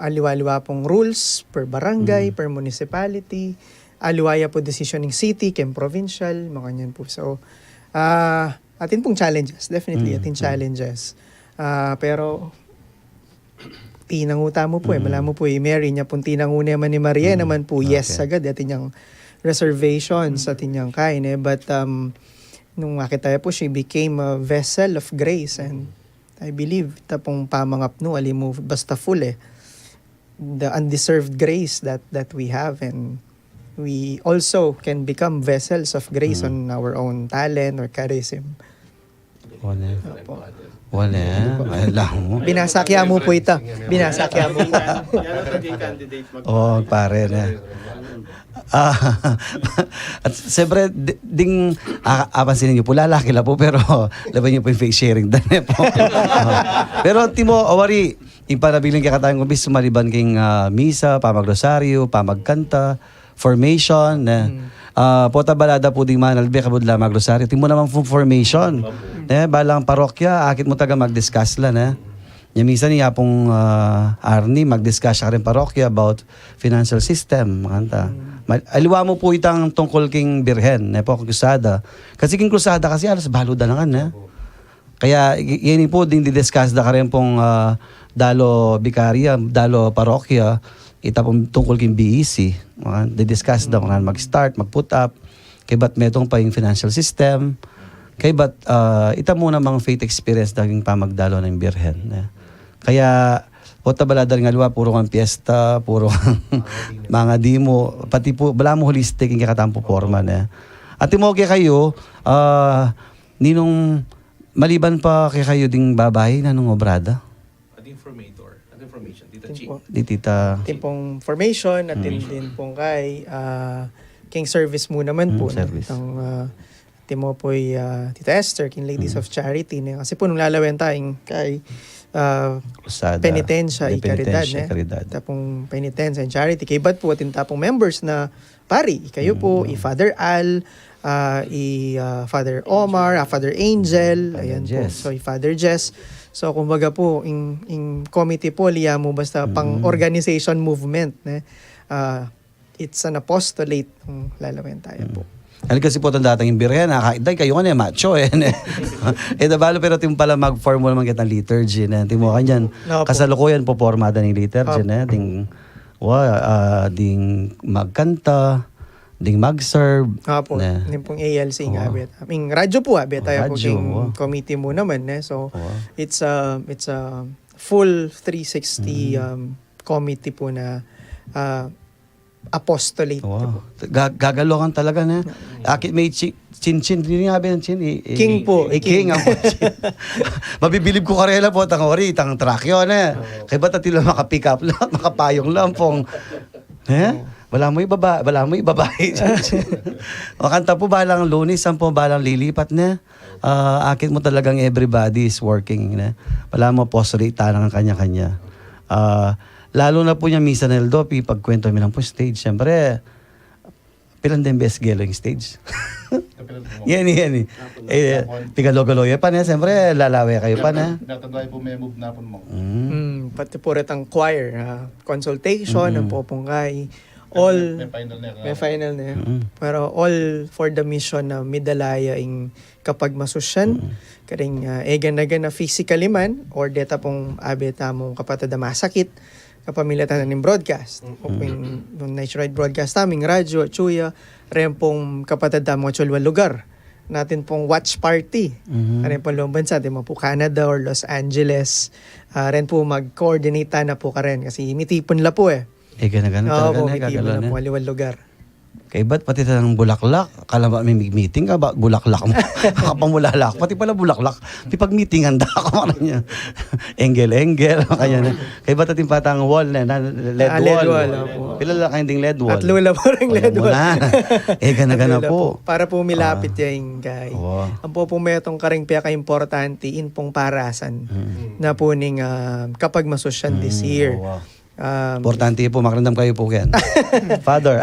aliwa-liwa pong rules per barangay, per municipality, aliwaya po decision ng city, kem provincial, mga ganyan po. So, atin pong challenges, definitely atin challenges. Pero tinanguta mo po mala mo po Mary niya pong tinanguna man ni Maria naman po yes agad atin yung reservations atin yung kain but nung makita po she became a vessel of grace and I believe tapong pamangap no ali mo basta full the undeserved grace that we have and we also can become vessels of grace on our own talent or charism. Wala. Lang. Binasakya mo po ito. Binasakya mo. Oh, pare na. At siyempre, apansinin niyo po, lalaki la po, pero laban niyo po yung face sharing. Dane po. Pero timo, awari, yung panabiling kakatayang kumbis, sumaliban king misa, pamagrosaryo, pamagkanta, formation, pota balada po ding manalbi kabudla magrosaryo. Timo naman formation. Balang parokya, akit mo taga mag-discuss lang. Minsan niya pong Arnie, mag-discuss siya rin parokya about financial system. Makanta. Aliwa mo po itang tungkol king birhen, po krusada. Kasi king krusada kasi alas baluda na nga. Kaya yun po ding di-discuss da ka rin pong dalo bikarya, dalo parokya, ita pong tungkol king BEC. Di-discuss da kung mag-start, mag-put up, kay ba't metong pa yung financial system, kay ba't ita muna mga faith experience daging pamagdalo ng birhen. Kaya pota balada nga luwa, puro kang piyesta, puro kang mga demo, pati po, bala mo holistic yung kakatampo forma na. At mo kaya kayo, ninong maliban pa kaya kayo ding babae na nung obrada? Information, Tita Chi. Di tita. Atin pong formation, atin din pong kay king service mo naman po. Service. Atin mo po Tita Esther, king Ladies of Charity. Kasi po nung lalawen tayong kay penitensya, ikaridad. Tapong penitensya and charity. Kay ba't po atin tapong members na pari. Kayo po, Father Al, Father Omar, Father Angel, ayan po. So, Father Jess. So, kumbaga po, in committee po, liya mo basta pang organization movement. It's an apostolate kung lalawin tayo po. Ano kasi po itong datang yung birhen, nakaiday kayo ka na macho nabalo pero tim pala mag-form mo naman kitang liturgy timo kanyan, kasalukuyan po formada ng liturgy ding magkanta, ding mag-serve. Din pong ALC nga abet. Radyo po abet tayo po king committee mo naman. So, it's a full 360 committee po na apostolate. Gagalokan talaga na. Akit may chin-chin. Hindi nga ng chin. King po. King ang po. Mabibilib ko karela po. Tangori, tang trakyo na. Kaya ba't atilo makapick up lang, makapayong lang pong. Wala mo ibabae. Makanta po balang Lunes, po balang lilipat na. Akit mo talagang everybody is working na. Wala mo apostolate talang ang kanya-kanya. Lalo na po niya Misa Neldo, pagkwento namin po stage. Siyempre, Pilan din best gelo yung stage. Kapilan po mo. Yan. Tigalogo-loya pa na. Siyempre, lalawe kayo pa na. Natandaan po may move na po mo. Pati po rin ang choir, consultation, ang popungkay, all, May final na. may final na yun. Pero all for the mission na midalaya ing kapag masusyan, karing egan na physically man, or deta pong abeta mong kapatid na masakit, kapamilatan na ng broadcast. O yung nationwide broadcast naming radyo, tsuya, rin pong kapatid na mga tsulwa lugar. Natin pong watch party. Rin pong lumang bansa, di mo po Canada or Los Angeles. Rin po mag-coordinate na po ka rin kasi mitipon la po eh. Gana-gana Oo talaga po, na. mitipon Gagalaw na na. po, aliwal lugar. Kay ba't pati ng bulaklak? Kala ba may meeting ka ba? Bulaklak mo. Kapamulalak. Pati pala bulaklak. Di pag meeting, handa ka man niya. Engel. Kaya na. Kay ba't ating patang wall na? LED LED wall. wall, opo. Pila lang kayo ding LED wall. At lula po rin LED wall. Gana-gana At lula po. Para po milapit yung kay. Oo. Ang po pumetong karing pia ka-importante in pong parasan na po ning kapag masusyan this year. Oo. Importante po, makarandam kayo po yan. Father.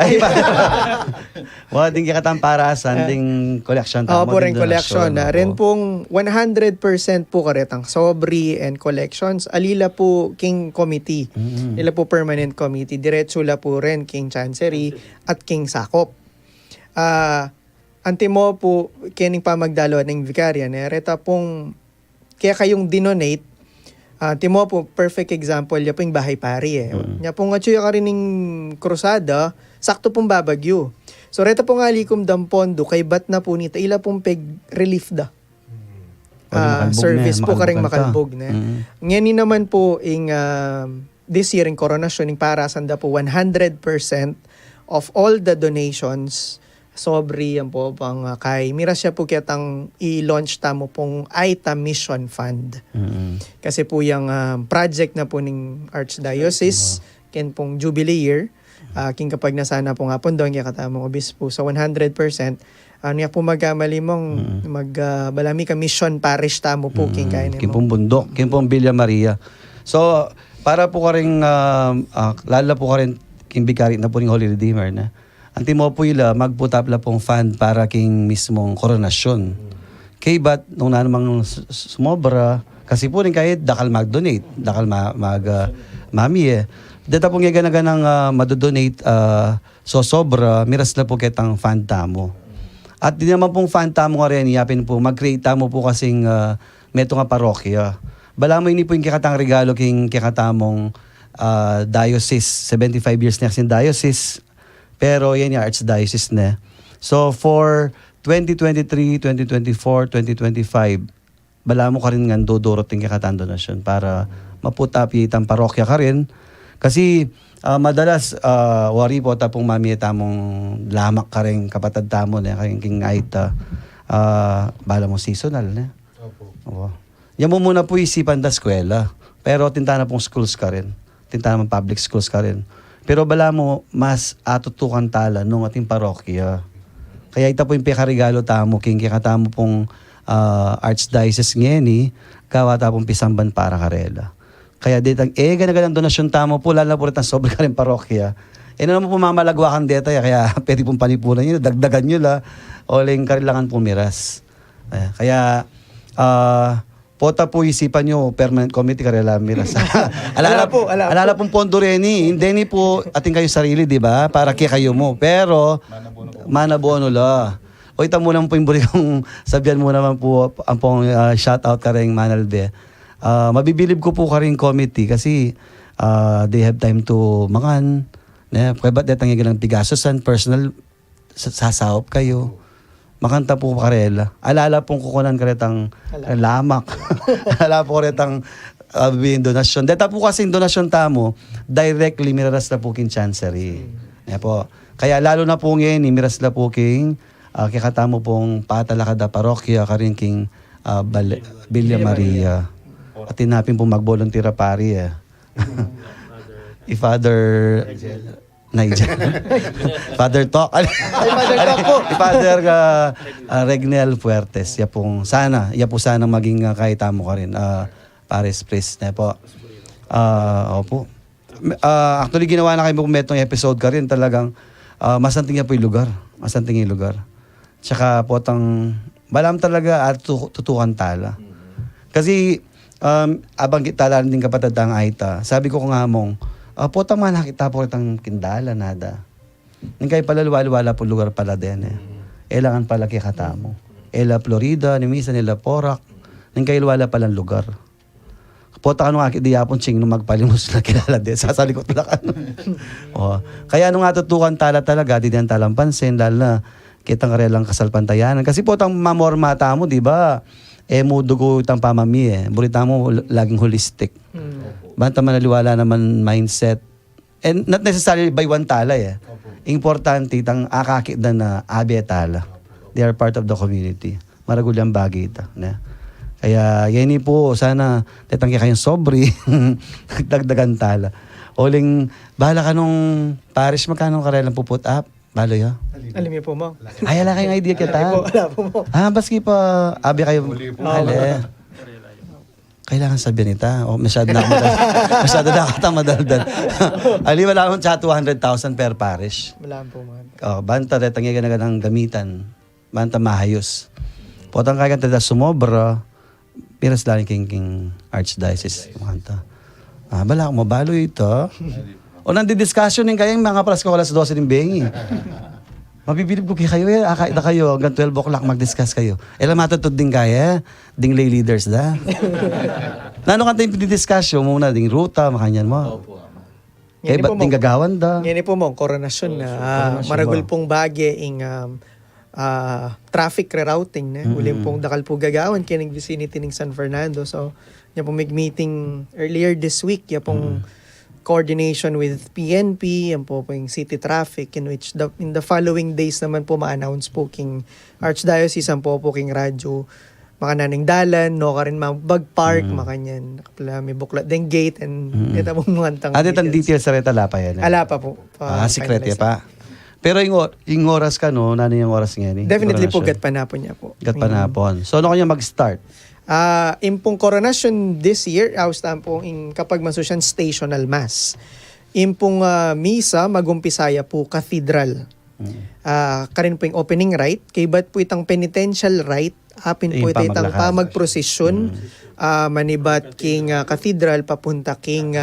Ding katang parasan, ding collection. Po rin collection. Rin pong 100% po karetang sobri and collections. Alila po king committee. Ila po permanent committee. Diretso la po rin king chancery at king sakop. Antimo po kining pamagdalo ng vicarya. Reta pong kaya kayong dinonate. Timo po, perfect example, niya po yung bahay pari eh. Niya po nga tsuya ka rin ng krusada, sakto pong babagyo. So, reta po nga likom dampondo, kay bat na po nita, ila pong peg relief da. Service po ka rin makalbog na. Ngayon naman po, this year, in koronasyon, yung parasan da po, 100% of all the donations, sobri yan po pang kay mira siya po kitang i-launch tamo pong AITA Mission Fund. Kasi po yung project na po ng Archdiocese ken pong Jubilee year king kapag nasana po nga po doon kaya katamong obispo sa 100% niya po magamali mong balami ka mission parish tamo po king kaya King pong bundok, king pong Villa Maria. So, para po ka rin, lala po ka rin king bikari na po ng Holy Redeemer na antimo po ila magputapla pong fund para king mismong koronasyon. Kay ba't nung namang sumobra, kasi po rin kahit dakal mag-donate, dakal mami eh. Data po nga ganang madodonate so sobra, miras na po kitang fund tamo. At di naman pong fund tamo nga rin, yapin po, mag-create tamo po kasing meto nga parokya. Bala mo ini po yung kikatang regalo king kikatamong diocese, 75 years na sin diocese. Pero yan yung Archdiocese na. So for 2023, 2024, 2025, bala mo ka rin nga dodorot yung kakatang donasyon para maputapi itang parokya ka rin. Kasi madalas, wari po tapong mami tamong lamak ka rin kapatad tamo na kayong king aita. Bala mo seasonal na. Opo. Yan mo muna po isipan da eskwela. Pero tintana pong schools ka rin. Tintana mong public schools ka rin. Pero bala mo, mas atutukan tala nung ating parokya. Kaya ita po yung pekaregalo tamo, king katamo pong Archdiocese ngeni, kawata pong pisamban para karela. Kaya ditang, ganagang donasyon tamo po, lalo po rin ang sobre ka rin parokya. Naman po mamalagwakan deta, kaya pwede pong panipunan nyo, dagdagan nyo la, o ling karilangan pumiras. Kaya, pota po isipan nyo, permanent committee karela miras. alala pong pondo rin hindi ni po ating kayo sarili, di ba? Para kaya kayo mo. Pero, manabono la. O ita muna po yung buri kong sabihan mo naman po ang pong shoutout ka rin Manalbe. Mabibilib ko po ka rin committee kasi they have time to makan. Kaya ba't detang yung tigasosan, personal, sasahop kayo. Makanta po karela. Alala pong kukunan karetang lamak. Alala po karetang bihin donasyon. Deta po kasing donasyon tamo, directly miraras na po king chancery. Po. Kaya lalo na po ngayon, miras na po king kikatamo pong patalakada parokya karing king Villa Maria. At tinapin po mag-volunteer pari Father Nigel. Father Talk. Father Talk po. Father Regnel Fuertes. Ya po sana maging kahit tamo ka rin. Paris Priest na po. Opo. Actually, ginawa na kayo kung metong episode ka rin talagang masanting niya po yung lugar. Masanting yung lugar. Tsaka po balam talaga at tutukan tala. Kasi abang kita din kapatid ang Aita, sabi ko nga mong, potang man nakita po itang kindala nada. Nang kayo pala luwala po lugar pala din eh. Elangan pala kaya katamo. Ela Florida, ni misa nila Porac, nang kayo luwala palang lugar. Pota ka nung akit di yapon ching nung magpalimos na kilala din. Sasalikot na ka. Kaya nung atutukan tala talaga, di din talang pansin, lalo na kitang karelang kasalpantayanan. Kasi potang mamormata mo, di ba? Mo dugo itang pamami eh. Burita mo laging holistic. Banta manaliwala naman mindset. And not necessarily by one tala eh. Importante itang akakit na abi tala. They are part of the community. Maragulyang bagay ito. Kaya yan po, sana tetangki kayong sobri, dagdagan tala. Oling, bahala ka nung parish, magkano karelang puput up? Balo ya? Alam niyo po mo. Ay, ala kayong idea kita. Wala po mo. Baski pa, abi kayo. Kailangan sabihin nita. Masyado na kita madaldal. Ali, wala akong 200,000 per parish. Wala po mo. Banta, tetangki ka na ng gamitan. Banta, mahayos. Potang kaya ka sumobra, piras lang king archdiocese. Bala mo, balo ito. O nandi-discussion din kayong mga prasko alas 12 ng bengi. Mabibilib ko kayo akaida kayo, hanggang 12 o'clock mag-discuss kayo. Matutod din kaya, ding lay leaders da. Nano ka tayong pinidiscussion muna, ding ruta, makanyan mo. Ba't ding gagawan da? Yan po mo, koronasyon na. Maragul pong bagay ing traffic rerouting na. Uling pong dakal po gagawan kining vicinity ng San Fernando. So, yan pong meeting earlier this week, yan pong coordination with PNP, yan po yung city traffic, in which in the following days naman po ma-announce po king Archdiocese, ang po king radyo, makananing dalan, no ka rin bag park, makanyan, may buklat din gate, and ito pong mga Ang details sa reta pa yan. Ala pa po. Secret ya pa. Pero yung oras ka, no? Nano yung oras nga ni? Definitely po, gatpanapon niya po. Gatpanapon. So, ano kanya mag-start? Impong coronation this year, pong kapag masusyan stational mass. Impong misa, magumpisaya po cathedral. Karin po yung opening rite, kay ba't po itang penitential rite, apin po itang pamagprosesyon, manibat king cathedral, papunta king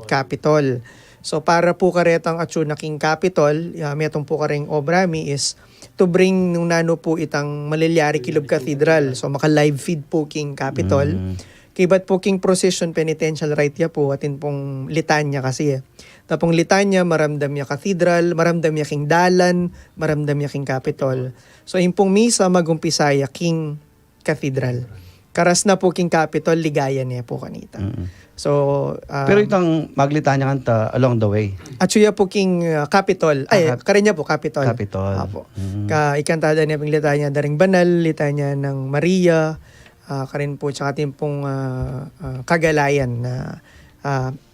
Capitol. So para po karetang atsuna king Capitol, metong po kareng obrami is to bring nung nano po itang Malilyari Kilob Cathedral. So maka-live feed po king Capitol. Kibat po king procession penitential rite ya po atin pong litanya kasi Tapong litanya, maramdam niya cathedral, maramdam niya king dalan, maramdam niya king Capitol. So impong misa magumpisaya king cathedral. Karas na po king Capitol, ligaya niya po kanita. So, pero itang maglitanya kanta along the way. At siya po king Capitol. Karinya po, Capitol. Capitol. Apo. Ikantada niya pong litanya daring banal, litanya ng Maria, karin po, tsaka timpong Kagalayan na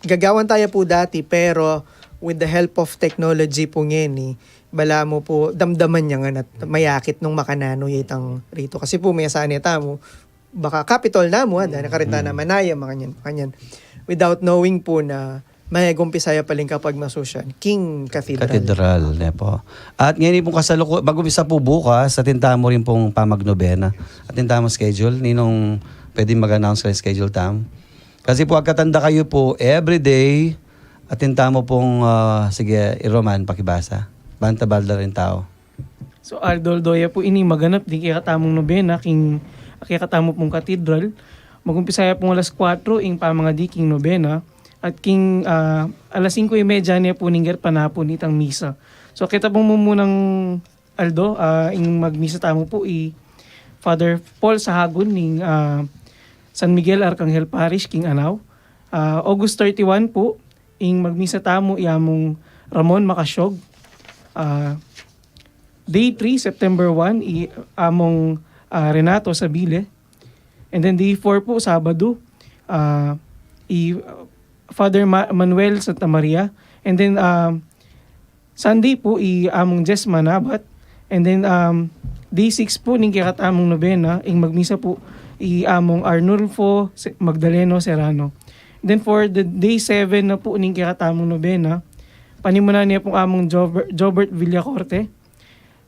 gagawan tayo po dati, pero with the help of technology po ngayon, bala mo po, damdaman niya nga at mayakit nung makanano itang rito. Kasi po may sanita mo, baka Capitol na mo, dahil nakarita na manaya, makanyan. Without knowing po na may gumpisaya paling kapag masusyan, King Cathedral. Cathedral, po. At ngayon pong mag-umpisa po bukas, atin mo rin pong pamagnobena. Atin mo schedule, ninong pwede mag-announce kayo schedule tam. Kasi po, agkatanda kayo po, everyday, atin mo pong, sige, Roman, pakibasa. Banta-balda rin tao. So, Aldoldoya po ini maganap, di kaya katamong nobena, kaya katamo pong katedral. Magumpisaya pong alas 4, ing pa mga diking nobena. At king alas 5:30 niya po ninger panapon itang misa. So kita pong munang Aldo, ing magmisa tamo po Father Paul Sahagun ning San Miguel Arcangel Parish, King Anaw. August 31 po, ing magmisa tamo iamong Ramon Macasyog. Day 3, September 1, among Renato Sabile. And then day 4 po, Sabado, Father Manuel Santa Maria. And then Sunday po, among Jess Manabat. And then day 6 po, ning kakatamong nobena, ing magmisa po, among Arnulfo Magdaleno Serrano. And then for the day 7 na po, ning kakatamong nobena, Panimuna niya pong among Jobert Villacorte.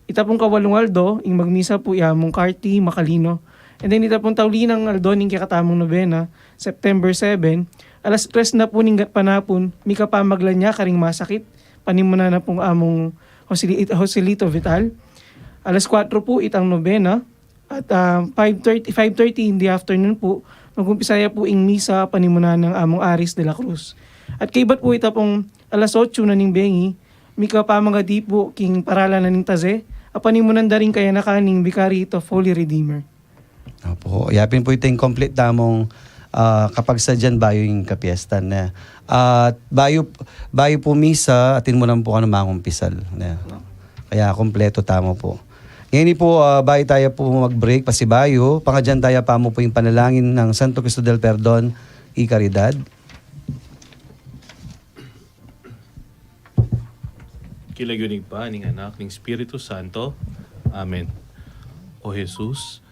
Ita pong kawalong aldo, ing magmisa po among Carty Macalino. And then ita pong taulinang aldo, ning kakatamong nobena, September 7, alas 3 na po ning panapon, mika pamaglan niya karing masakit. Panimuna na pong among Joselito Vital. Alas 4 po itang nobena. At 5:30 in the afternoon po, mag-umpisaya po ing misa panimuna ng among Aris de la Cruz. At kaibat po ita pong alas 8 na ning bengi, mika pamagadi po king paralan na ning taze, apanimunan da rin kaya nakaning Vicary of Holy Redeemer. Opo, yapin po ito yung complete damong kapag sa dyan bayo yung kapiesta na. At bayo po misa, atin mo lang po ano mangumpisal. Na. Kaya kompleto tamo po. Ngayon po, bayo tayo po mag-break, pasibayo. Pangadyan tayo pa mo po yung panalangin ng Santo Cristo del Perdon y Caridad. Kilagyunig pa ning anak ning Espiritu Santo. Amen. O Jesus,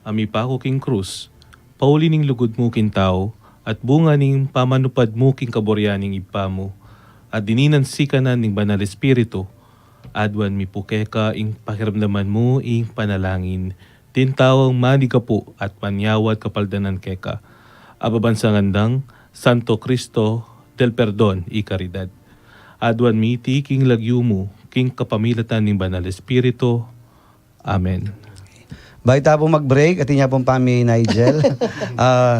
ami pa ko king krus, pauli ning lugod mo king tao, at bunga ning pamanupad mo king kaboryaning ipa mo, at dininan sikanan ning banal Espiritu, adwan mi pukeka ing pakiramdaman mo ing panalangin, tintawang mani ka po at panyawat kapaldanan keka, ababansangandang Santo Cristo del Perdon y Caridad. Adwan mi ti king lagyu mo, king kapamilatan ning banal Espiritu. Amen. Bayo tayo po mag-break, at niya pong pami Nigel.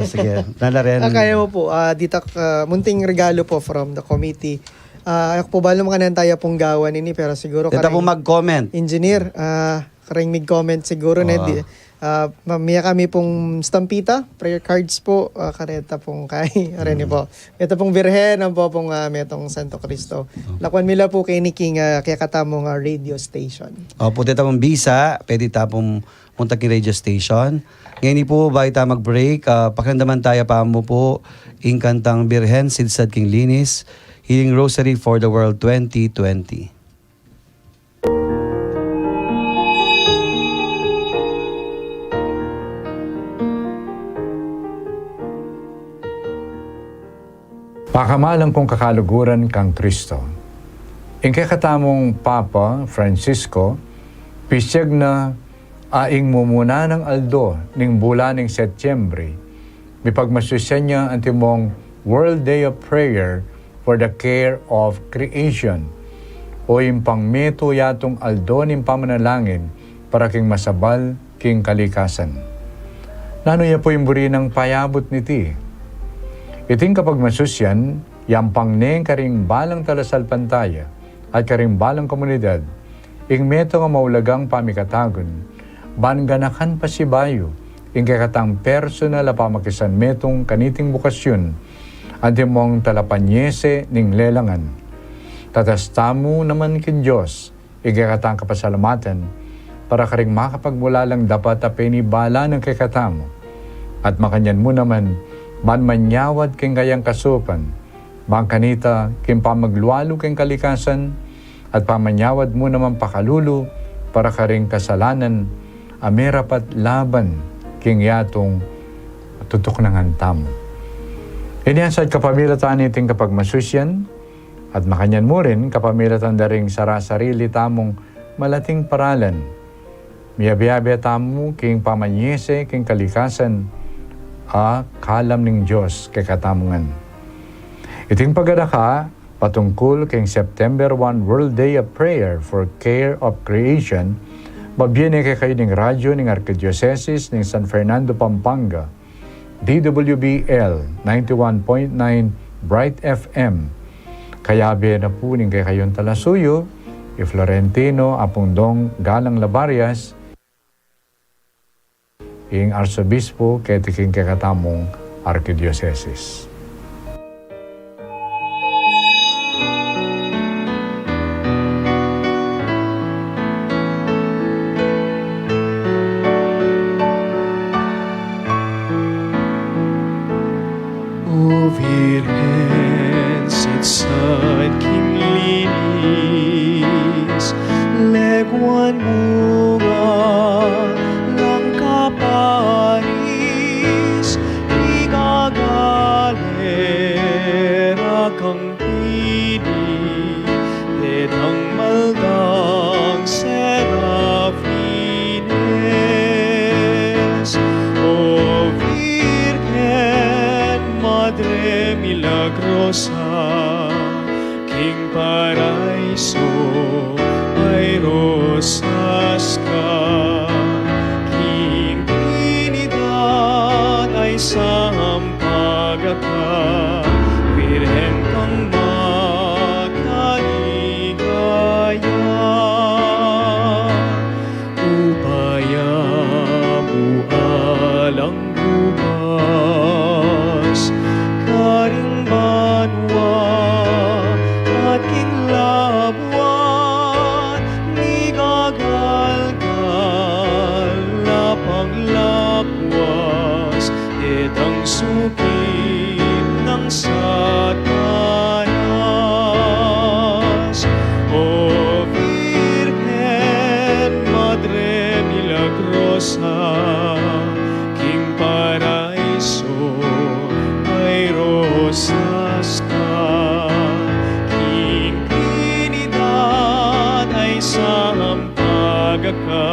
Sige, nalaren. Kaya mo po, dita munting regalo po from the committee. Ako po balo makanan tayo pong gawan ini, pero siguro Dito po mag-comment. engineer, karing mig-comment siguro na di. Mamaya kami pong stampita, prayer cards po, kareta pong kay, arin po. Ito pong birhen, ang po pong metong Santo Cristo. Lakwan mila po kay Niking, kaya katamong radio station. Opo, dito pong bisa, pwede tayo pong punta kay radio station. Ngayon po, bago tayo mag-break, pakiramdaman tayo pa mo po, ing kantang Birhen, Sidsad King Linis, Healing Rosary for the World 2020. Pakamalang kong kakaluguran kang Kristo. Ing kakatamong Papa Francisco, pisyag na aing mumuna ng aldo ning bulan ng Setyembre, mipagmasusyan niya ang timong World Day of Prayer for the Care of Creation, o impang meto yatong aldo ning pamanalangin para king masabal king kalikasan. Nano ya po yung buri ng payabot niti. Iting kapag masusyan, yampang neng karing balang talasal pantaya at karing balang komunidad, ing meto nga maulagang pamikatagon, banganakan pasibayo, ing kakatang personal a pamakisan metong kaniting bukasyon, antimong talapanyese ning lelangan. Tatastamu naman kin Diyos, ing kakatang kapasalamatan, para karing makapagmula lang dapat apeni bala ng kakatamo, at makanyan mo naman, man manyawad king kayang kasupan, bang kanita king pamaglualo king kalikasan, at pamanyawad mo naman pakalulu, para karing kasalanan, amerapat laban, king yatong tutok ng antam. Iniasad kapamilatan iting kapag masusyan, at makanyan mo rin kapamilatan daring sarasarili tamong malating paralan. Miyabiyabi tamo king pamanyese king kalikasan, kalam ning Diyos kay katamungan. Iting pagadaka, patungkol kay September 1 World Day of Prayer for Care of Creation, mabiyene kay kayo ning radyo ning Archdiocese ning San Fernando, Pampanga, DWBL 91.9 Bright FM. Kayabi na po ning kay kayon talasuyo, Florentino Apungdong Galang Labarias, ing Arsobispo kay tiking kakatamong Archdiocese. O Virgen, sidsad king linis, leguan mo ng kaparis, igagalera kang pini, rosas ka, King Trinidad ay sampaga ka, Birhen kang makaligaya. Upaya bualang bubas, karing banwa at kinlabuan, ni gagalgal lapang lapwas, itang sukit ng Satanas. O Virgen, Madre Milagrosa, King Paraiso, ay rosas ka, King Trinidad ay sampaga ka,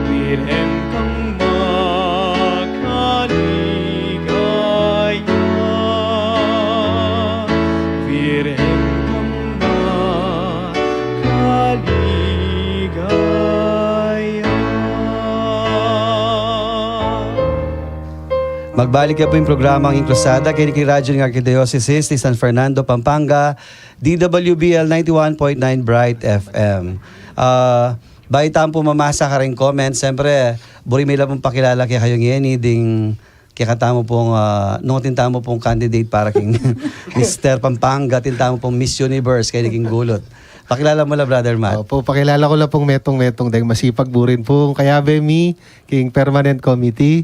Birhen kang makaligaya, Birhen kang makaligaya. Magbalik na po yung programa ang Inkrusada kay Radyo ng Archdiocese ni San Fernando, Pampanga, DWBL 91.9 Bright FM. Baitaan po mamasa ka rin comment. Siyempre, buri may labong pakilala kay kayong Yeni, ding kaya katamo pong, nung tintamo pong candidate para king Mr. Pampanga, tintamo pong Miss Universe kay naging gulot. Pakilala mo la, Brother Matt. Opo, pakilala ko lang pong metong dahil masipag burin po kayabe mi, King Permanent Committee,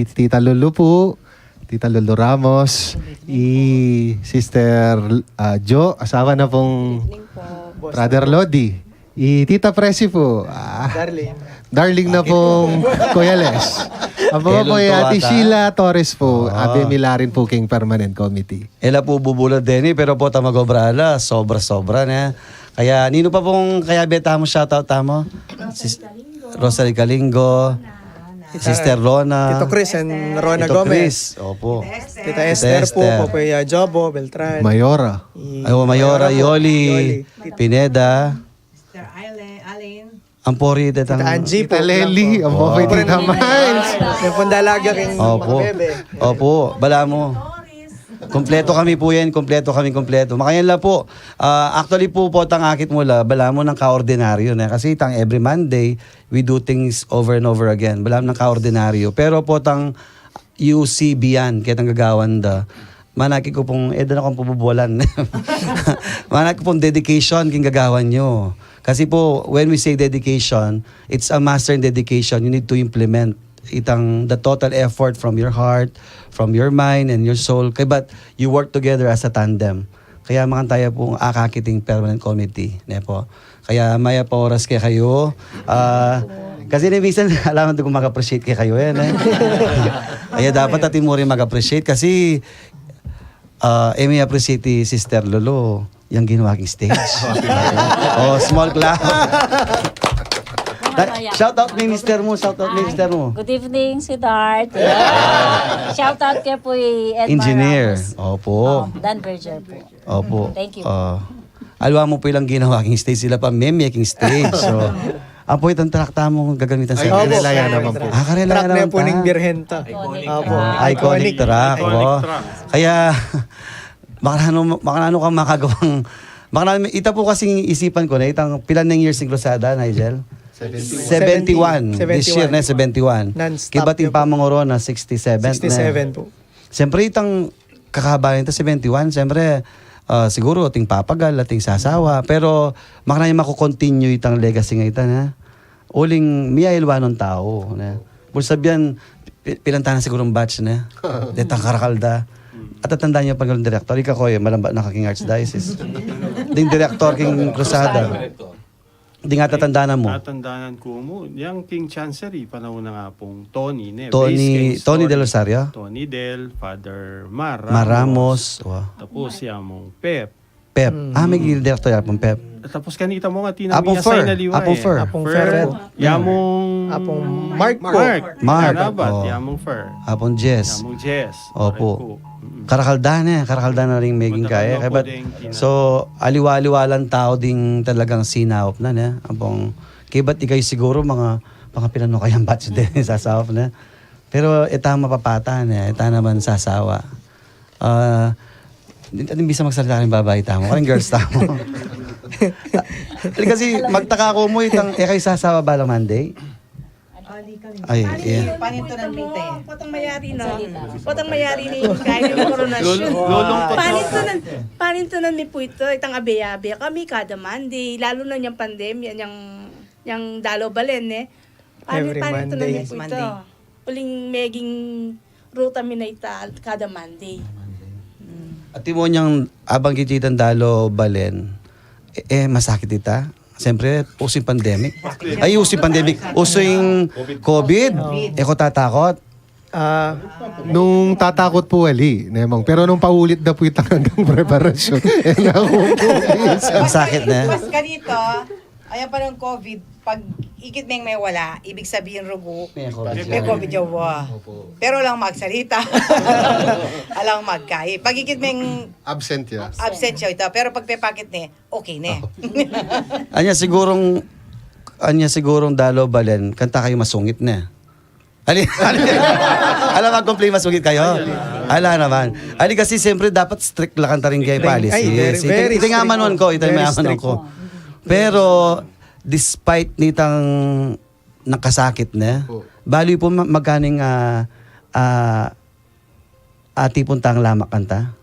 Tita Lulu po, Tita Lulu Ramos, Sister Jo, asawa na pong Brother Lodi, Tita Presi po, darling na pong Kuya Les. Abo po Ate Sheila Torres po, Abe Milarin po King Permanent Committee. Ela po bubulod din pero po tamagobrala, sobra-sobra na. Kaya nino pa pong kaya beta mo shoutout tamo? Rosalie Calingo, Sister Rona, Tito Chris and Rona Tito Gomez. Chris, opo. Tita Esther po, Kuya Jobo, Beltran. Mayora. Mayora, Yoli, Pineda, Sister Allen. Ampori, Tita Angie po. Tita Lely, ang po kay Tita Miles. Yung pundalaga king Opo. mga bebe. Opo, bala mo. Kompleto kami po yan, kompleto. Makayan lang po. Actually po tang akit mula, bala mo ng kaordinaryo na. Kasi tang every Monday, we do things over and over again. Bala mo ng kaordinaryo. Pero po tang UCB yan, kaya tang gagawan da. Manaki ko pong, na akong pububulan. Manaki ko pong dedication king gagawan nyo. Kasi po, when we say dedication, it's a master in dedication. You need to implement itang the total effort from your heart, from your mind and your soul. Kaya but you work together as a tandem. Kaya mga tayo pong akakiting permanent committee. Po. Kaya maya pa oras kaya kayo. Kasi minsan alam ko mag-appreciate kaya kayo yan. Kaya dapat natin mo rin mag-appreciate kasi may appreciate si Sister Lolo yung ginawa king stage. Small clap. Shout out Minister mo. Good evening, si Dart. Shout out kay po Engineer. Opo. Dan Berger po. Opo. Thank you. Alwa mo po ilang ginawa king stage. Sila pa making stage. So, ang po itong trakta mo gagamitan sa Ay, karelaya naman po. Karelaya Track na naman po ng Birhenta. Iconic track. Kaya, makanano kang makagawang, ita po kasing isipan ko na, itang pilan ng years ng Cruzada, Nigel? 71. This year na 71. Non-stop Kibating yun pa mga na 67. 67 po. Siyempre itang kakabayan ito 71. Siyempre siguro ating papagal, ating sasawa. Pero makanaya makukontinue itang legacy nga ito na. Uling miyailwa ng tao. Na. Sabihan, pilantanan sigurong batch na. Detang karakalda. At tatandaan niyo pag yung director. Ika ko malamba na kaking Archdiocese. Ding director king Cruzada. Hindi nga tatandaan mo. Tatandaan ko mo. Yung King Chancery, panahon na nga pong Tony. Tony Del Rosario? Tony Del, Father Maramos. Wow. Tapos yung Pep. May director yan pong Pep. Tapos kanita mo nga Apong tinamiyasay Fer. na liwa Apong Fer. Apong Fer po. Yamong Apong Mark po. Mark. Kanabat, Oo. Yamong Fer. Apong Jess. Yamong Jess. Opo. Correct po. Karakalda na ring maging kaya. Kaya so, aliwa-aliwalang tao ding talagang sinawop na niya. Abong, kaya ba't ikay siguro mga pinanukayang batch din sasawop na. Pero ita mapapata niya, ita naman sasawa. Hindi bisa magsalita ng babae tamo, karing girls tamo. Kasi magtaka ko mo itang ikay sasawa balang Monday. Ay, yeah. Panintunan mi te. Potong mayari no. Potong mayari ni kaya ni koronasyon. Panintunan mi po ito itang abe-abe kami kada Monday lalo na yung pandemya yang dalo balen eh. Every Panintunan mi Monday. po ito. Uling meging ruta mi na ita kada Monday. At mo niyang abang kititan dalo balen, masakit ita. Siyempre, uso yung pandemic. Ay, uso yung pandemic. Uso yung COVID. Ko tatakot. Nung tatakot po wali, nemong. Pero nung paulit na po itang hanggang preparasyon, Ang sakit na. Mas ganito, ayan pa ng COVID, pag ikit may wala, ibig sabihin rugo, may COVID yung pero lang magsalita. Alang magkay. Pag ikit may absent ya. absent siya ito, pero pag pepakit ni, okay na. Anya sigurong dalo balen, kanta kayo masungit na. Alam mag-complain masungit kayo? Ala naman. Ali kasi siyempre dapat strict lang kanta rin kayo policy. Ay, very Ito nga manon ko, ito nga manon ko. Pero despite nitang nakasakit na, bali po magkaning tipong tang lamak kanta.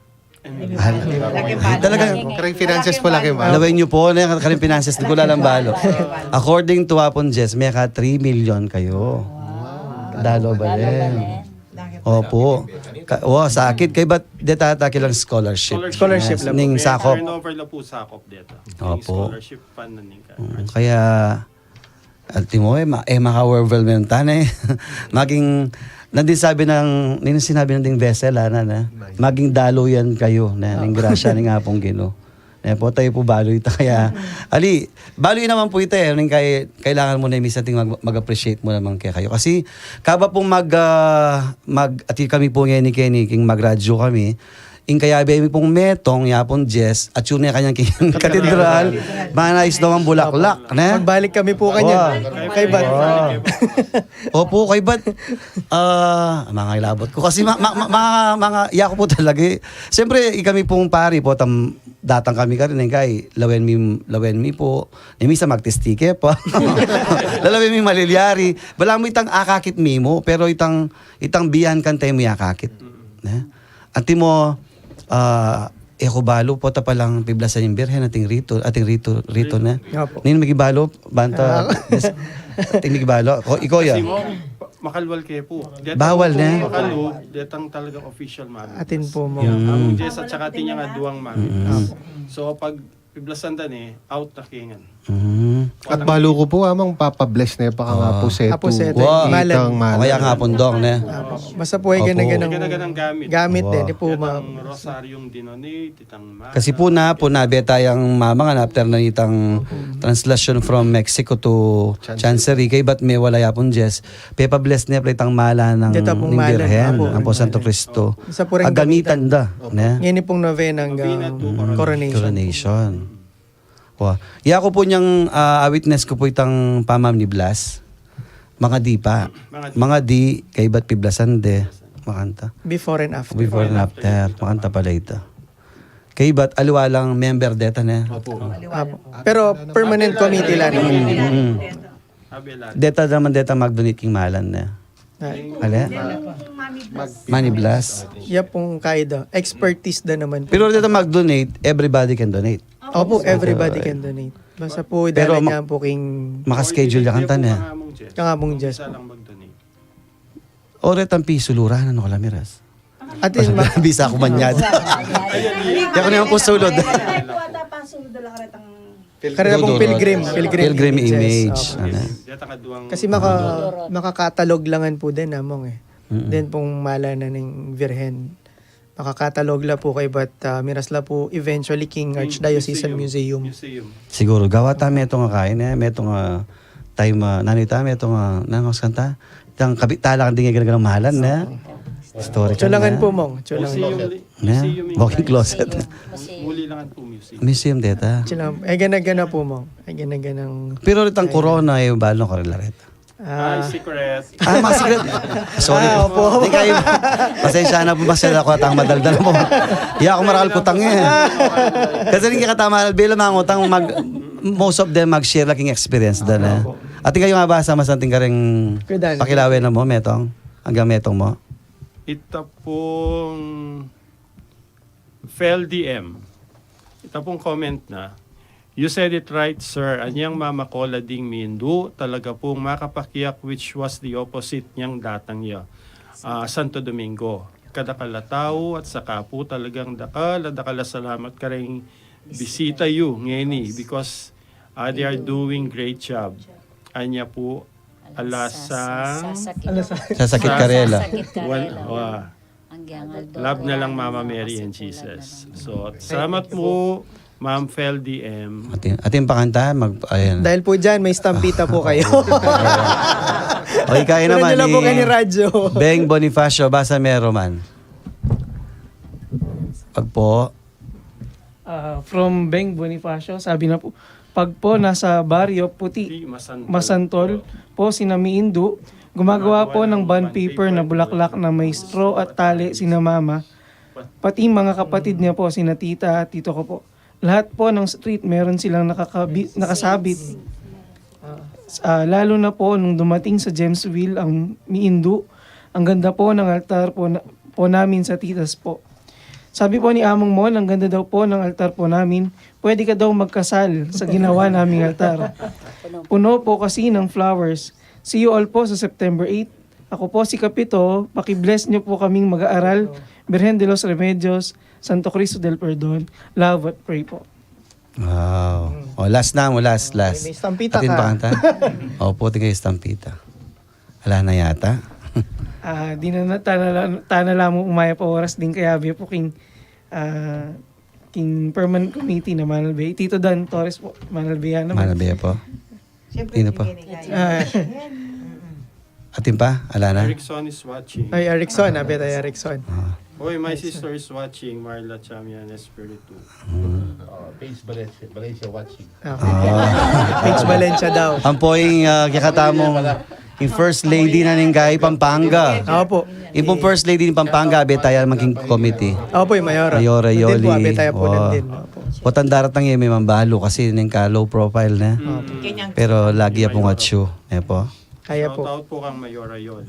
Talaga, Karing finances po laki ba? alawin nyo po na karing finances ko lalang balo. According to Apon Jess, may 3 million kayo. Dalo balen. Opo. Sakit kay ba't detatake lang scholarship. Scholarship lang po. Ning sakop. Turnover lang po sakop dito. Opo. Scholarship fund na ning Kaya ultimo maka-overwhelm yung tanay. Maging nandin sinabi ng ding vessel na maging dalo yan kayo na ning grasya ning apong Ginoo. Po tayo po baloy ito. Kaya, baloy naman po ito eh. Kailangan mo na yung ating mag-appreciate mo naman kaya kayo. Kasi, kaba pong at kami po ngayon ni Kenny, king mag-radyo kami, kaya baby pong metong, yapon Jess, at yun na kanyang katedral, manais daw ang bulaklak. Magbalik kami po kanya. Kay Bat. Opo, kay Bat. Mga ilabot ko. Kasi mga yako po talaga eh. Siyempre, kami pong pari po, datang kami ka rin kay lawen mi po. Misa magtestike po. Lalawin mi malilyari. Wala mo itang akakit mi mo, pero itang biyan kan tayo mo akakit. Ati mo, balo po ta palang piblasan yung birhen ating rito na. Nin magibalo banta. Ating magibalo. Ikaw ya. Makalwal kayo po. Bawal na. Makalo, detang talagang official mami. Atin po mo. Ang Jess at saka atin yung duwang mami. So pag piblasan dan out na kingan. At balo ko po amang papabless na pa nga po seto. Malan. Kaya nga pundong na. Basta po ay Ganang gamit din. Di po Itang rosaryong dinonate, itang Kasi po beta yung mama nga after na itang translation from Mexico to Chancery kay ba't may wala yapon Jess. Pepa bless niya itang mala ng Birhen, ang po Santo Cristo. Agamitan da. Yan pong novenang coronation. Iya ko po niyang witness ko po itang pamam ni Blas. Mga di pa. Mga di kay ba't piblasan de. Makanta. Before and after. Makanta pala ito. Kay ba't aliwalang member deta na. Pero permanent committee lang naman. Deta mag-donate king malan na. Ala? Money Blas. Iya pong kaida. Expertise da naman po. Pero deta mag-donate, everybody can donate. Opo, everybody can donate. Basta po, Pero dala niya po king... Makaschedule ya kanta niya. Kangamong Jess. Oret ang pisulurahan ano kalamiras. Atin, Bisa ako manyad. Kaya ko naman po sulod. karera pong pilgrim image. Kasi makakatalog langan po din namong eh. Then pong mala na ng Virhen. Makakatalog la po kay ba't miras la po eventually King Archdiocesan Museum. Siguro gawa ta meto nga kain meto nga time nanita meto nga nangos kanta. Tang kabitala kan dinga ganang mahalan na. Historical Chulangan na. po, Mong. Chulangan. Museum in Walking Christ. closet. Muli lang po museum. Museum data. Chulangan. Ay, gana-gana po, Mong. Ay, gana-ganang... Pero ritang corona ay balo ko rin laret. Ay, secret. Mga secret. Sorry po. Hindi kayo. Pasensya na po masyado ako at ang madaldal mo. Iya ako marakal kutang eh. Kasi rin kakatama, bilang mga utang, most of them mag-share laking experience doon eh. At kayo nga ba sa masanting ka rin pakilawin na mo, metong? Hanggang metong mo? Ito pong FELDM. Ito pong comment na, "You said it right, sir. Anyang Mama Cola ding Mindu, talaga pong makapakiyak which was the opposite niyang datang niya. Santo Domingo. Kadakala tao at saka po talagang dakala salamat ka rin bisita you ngeni because they are doing great job. Anya po alasang Sa sakit karela. love na lang Mama Mary and Jesus." So, salamat po Ma'am FELDM. Ating pakanta, ayan. Dahil po dyan, may stampita po kayo. Okay, kaya Pero naman nyo lang po kayo ni Radyo. Beng Bonifacio, basa meron man. Pag po, From Beng Bonifacio, sabi na po, pag po nasa baryo puti, Masantol po sinamiindu, gumagawa po ng bond paper na bulaklak na may straw at tali sina mama, pati mga kapatid niya po, sina tita at tito ko po. Lahat po ng street meron silang nakasabit. Lalo na po nung dumating sa Jamesville ang Miindu, ang ganda po ng altar po namin sa titas po. Sabi po ni Among Mon, ang ganda daw po ng altar po namin. Pwede ka daw magkasal sa ginawa naming altar. Puno po kasi ng flowers. See you all po sa September 8. Ako po si Kapito. Pakibless niyo po kaming mag-aaral. Virgen de los Remedios, Santo Cristo del Perdon. Love at pray po. wow. O, last na mo, last. May stampita Ating ka. pakanta. O, puti kayo stampita. Wala na yata. Di na tanala mo umaya pa oras din kaya biya po king permanent committee na Manalbay. Tito Dan Torres po, Manalbay naman. Manalbaya po. Siyempre, Sino pa? Ating pa? Ala na? Erickson is watching. Ay, Erickson. Abet ay Erickson. Hoy, my sister is watching. Marla Chamian Espiritu. Pace Valencia watching. Paige Valencia daw. Ang po yung kakatamong yung first lady na ninggay Pampanga. Opo. Yung pong first lady ng Pampanga, abet tayo maging committee. Opo, yung Mayora. Mayora Nandun Yoli. po, abet tayo po nandun. Opo. Watandarat ng may mambalo kasi yung ka low profile na. Pero lagi pong atsyo. Eh po. Kaya po. Shout out po kang Mayora Yol.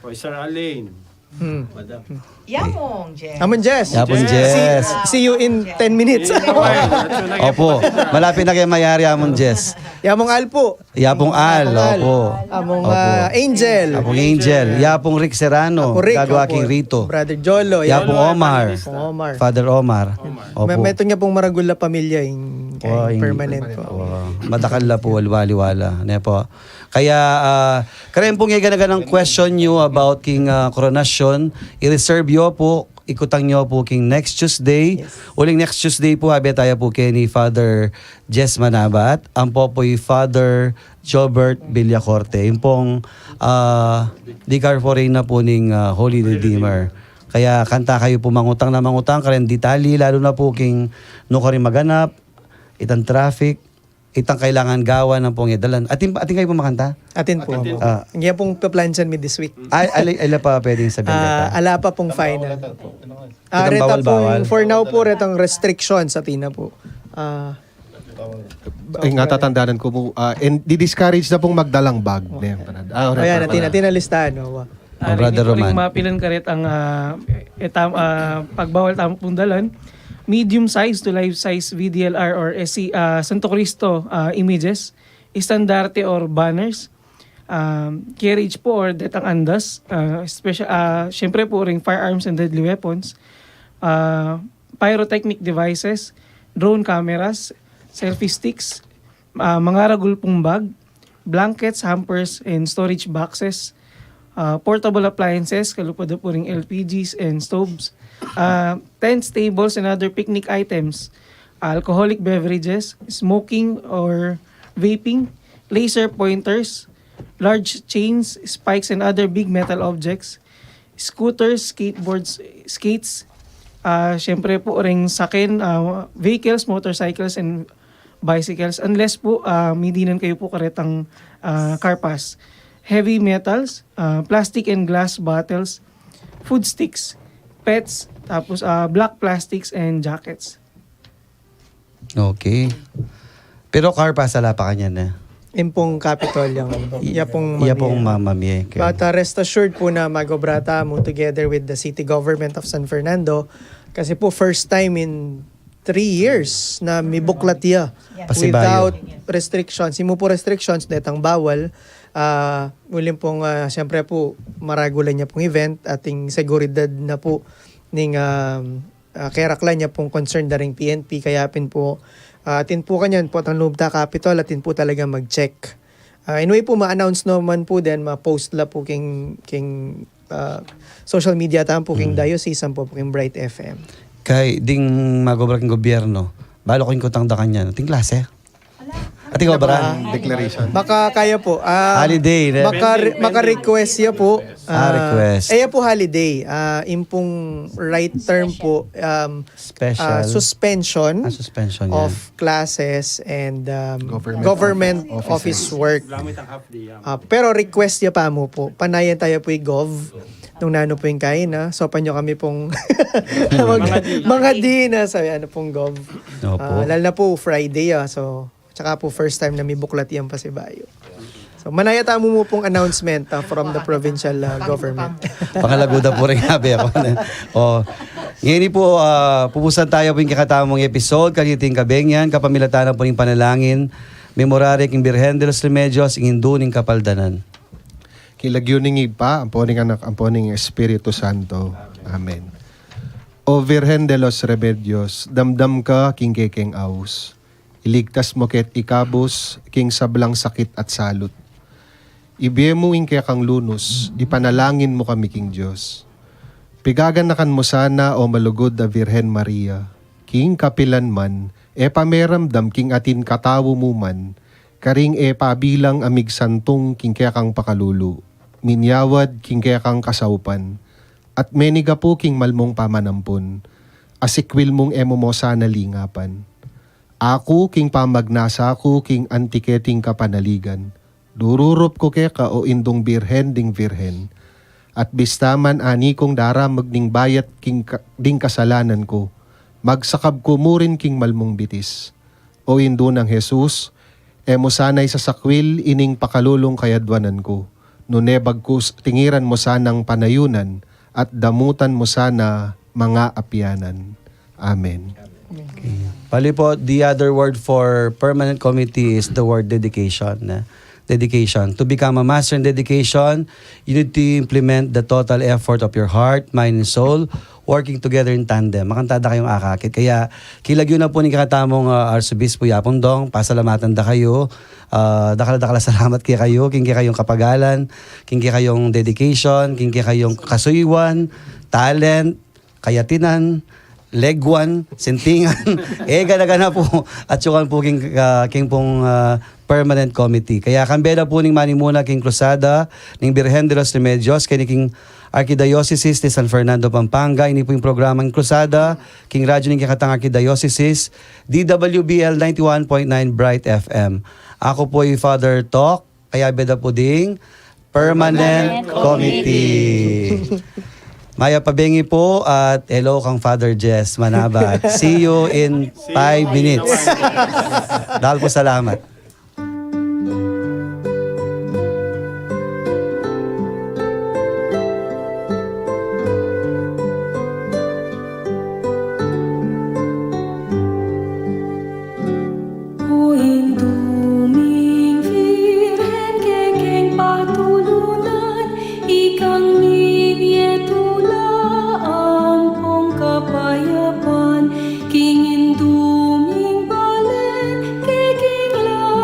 Hoy, Sir Alain. Yamong, Jen. Amon Jess. Yapon Jess. See you in 10 minutes. Opo. Malapit na kayo mayari among Jess. Yamong Alpo. Yapong Al. Opo. Among Opo. Angel. Yapong Angel. Yapong Rick Serrano. Apo Rick, Gagawa opo. king Rito. Brother Jolo. Yapong Omar. Omar. Father Omar. Opo. Meto niya pong maragula pamilya yung permanent po. Madakal na po, waliwala. Ne po. Kaya, karen pong ng question nyo about king coronation, i-reserve yo po, ikutang nyo po king next Tuesday. Uling next Tuesday po, habi tayo po kay ni Father Jess Manabat. Ang po po yung Father Jobert Villacorte. Yung pong Vicar Foreign na po ning Holy Redeemer. Kaya kanta kayo po mangutang na mangutang, karen ditali, lalo na po king no ka rin maganap, itang traffic, itang kailangan gawa ng pong idalan. Atin kayo po makanta? Atin po. Ngayon pong pa-planchan me this week. Ala pa pwedeng sabihin ka. Ala pa pong final. Itang Reta bawal-bawal. po, for now po, retang restriction sa Tina po. Ay nga tatandaan ko po, and di-discourage na pong magdalang bag. Ayan, natin na listahan. Brother Roman. Mapilan ka rin ang pagbawal tamang pundalan. Medium size to life size VDLR or SC, Santo Cristo images, estandarte or banners, carriage po or detang andas, syempre po ring firearms and deadly weapons, pyrotechnic devices, drone cameras, selfie sticks, mga ragulpong bag, blankets, hampers, and storage boxes, portable appliances, kalupad po ring LPGs and stoves, tents, tables, and other picnic items, alcoholic beverages, smoking or vaping, laser pointers, large chains, spikes, and other big metal objects, scooters, skateboards, skates, syempre po ring sakin, vehicles, motorcycles, and bicycles. Unless po, midinan kayo po karetang car pass. Heavy metals, plastic and glass bottles, food sticks, pets, tapos black plastics and jackets. Okay. Pero car pass ala pa kanya na. Impong Capitol yung Pong mamami. Okay. But rest assured po na Magobrata mo together with the city government of San Fernando kasi po first time in 3 years na may buklat ya Pasibayo. without restrictions. Imo po restrictions netang bawal. Ulim pong siyempre po maragulan niya pong event ating seguridad na po ning keraklan niya pong concerned na ring PNP kaya pin po atin po kanyan po ang Lubta Capitol atin po talaga mag-check. Anyway po ma-announce naman po din ma-post la po king social media tam po king diocese po king Bright FM. Kay ding magobra king gobyerno. Balo ko yung kutang da kanya. Ting klase. At ikaw ba? Declaration. Baka kaya po. Holiday. Maka-request ya po. Request. Po holiday. Impong right term po. Special. Suspension Suspension of yan. classes and Government office work. Lamit ang half day. Pero request ya pa mo po. Panayan tayo po gov nung nano po yung kain na. So panyo kami pong mga di na sabi ano pong gov. Opo. Lalo na po Friday so tsaka po first time na may buklat yung Pasibayo. So manayata mo pong announcement from the provincial government. Pangalaguda po rin habi ako. Ngayon po, pupusan tayo po yung kakatamong episode. Kaliting kabengyan, kapamilatanan po ng panalangin. Memorare king Birhen de los Remedios, ingindu ning kapaldanan. Kilagyuning pa, ang poning anak, ang poning Espiritu Santo. Amen. O Virgen de los Remedios, damdam ka king kekeng aus. Iligtas mo ket ikabos king sablang sakit at salot. Ibiye mo ing kaya kang lunos, ipanalangin mo kami king Diyos. Pigaganakan mo sana o malugod na Virgen Maria, king kapilan man, pameramdam king atin katawo mo man, karing pabilang amig santong king kaya kang pakalulu, minyawad king kaya kang kasaupan, at meniga po king malmong pamanampon, asikwil mong emo mo sana lingapan. Ako king pamagnasa ko king antiketing kapanaligan. Dururup ko keka o indong birhen ding virhen. At bistaman ani kong dara magning bayat king ding kasalanan ko. Magsakab ko mo rin king malmong bitis. O indo ng Jesus, mo sanay sa sakwil ining pakalulong kayadwanan ko. Nunebag ko tingiran mo sanang panayunan at damutan mo sana mga apyanan. Amen. Pali po, the other word for permanent committee is the word dedication. Dedication. To become a master in dedication, you need to implement the total effort of your heart, mind, and soul, working together in tandem. Makantada kayong akakit. Kaya kilagyo na po ni kakatamong Arsobispo Yapondong, pasalamatan da kayo. Dakala salamat kaya kayo, king kayong kapagalan, king kayong dedication, king kayong kasuywan, talent, kayatinan, legwan, sentingan, gana-gana po at sukan po king pong permanent committee. Kaya kambeda po ning manimuna king Cruzada ning Birhen de los Remedios kay king Archdiocese de San Fernando, Pampanga. Ini po yung programang Cruzada king radyo ning kakatang Archdiocese DWBL 91.9 Bright FM. Ako po yung Father Talk, kaya beda po ding permanent committee. Maya Pabengi po at hello kang Father Jess Manabat. See you in 5 minutes. Dahil po salamat. Kapayapan, king induming balen, kay king la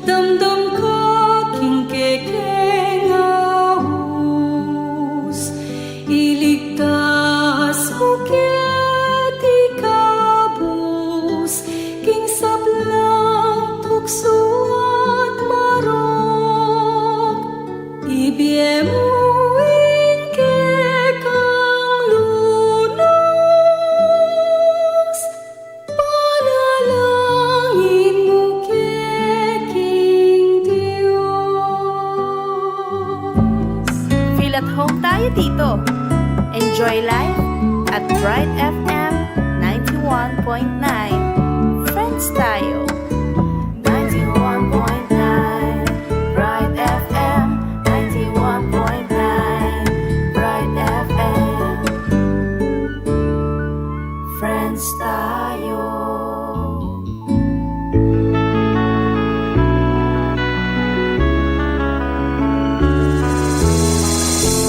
damdam ka king kekengaus, iligtas mo ket ikabus, king sablang tukso at marok, ibye mo kekang lunos, panalangin mo keking Diyos. Feel at home tayo dito. Enjoy life at Bright FM 91.9. Friends tayo. 91.9 Bright FM 91.9 Bright FM. Friends tayo.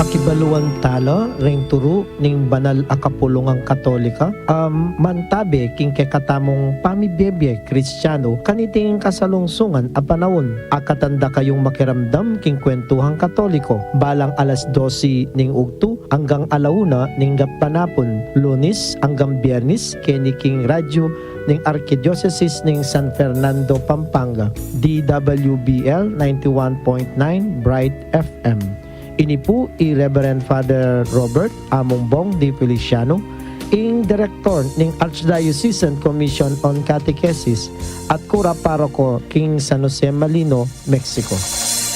Pakibaluan talo, ring turu, ning banal a kapulungang katolika, mantabe, king kekatamong pamibiyebye, kristyano, kaniting kasalungsungan a panahon, akatanda kayong makiramdam, king kwentuhang katoliko, balang alas 12 ning ugtu, hanggang alauna ning gapanapon, lunis hanggang biyernis, keniking radyo, ning Archdiocese ning San Fernando, Pampanga, DWBL 91.9 Bright FM. Ini po i-Reverend Father Robert Amongbong D. Feliciano, ing Director ng Archdiocesan Commission on Catechesis at Cura Paroko King San Jose Malino, Mexico.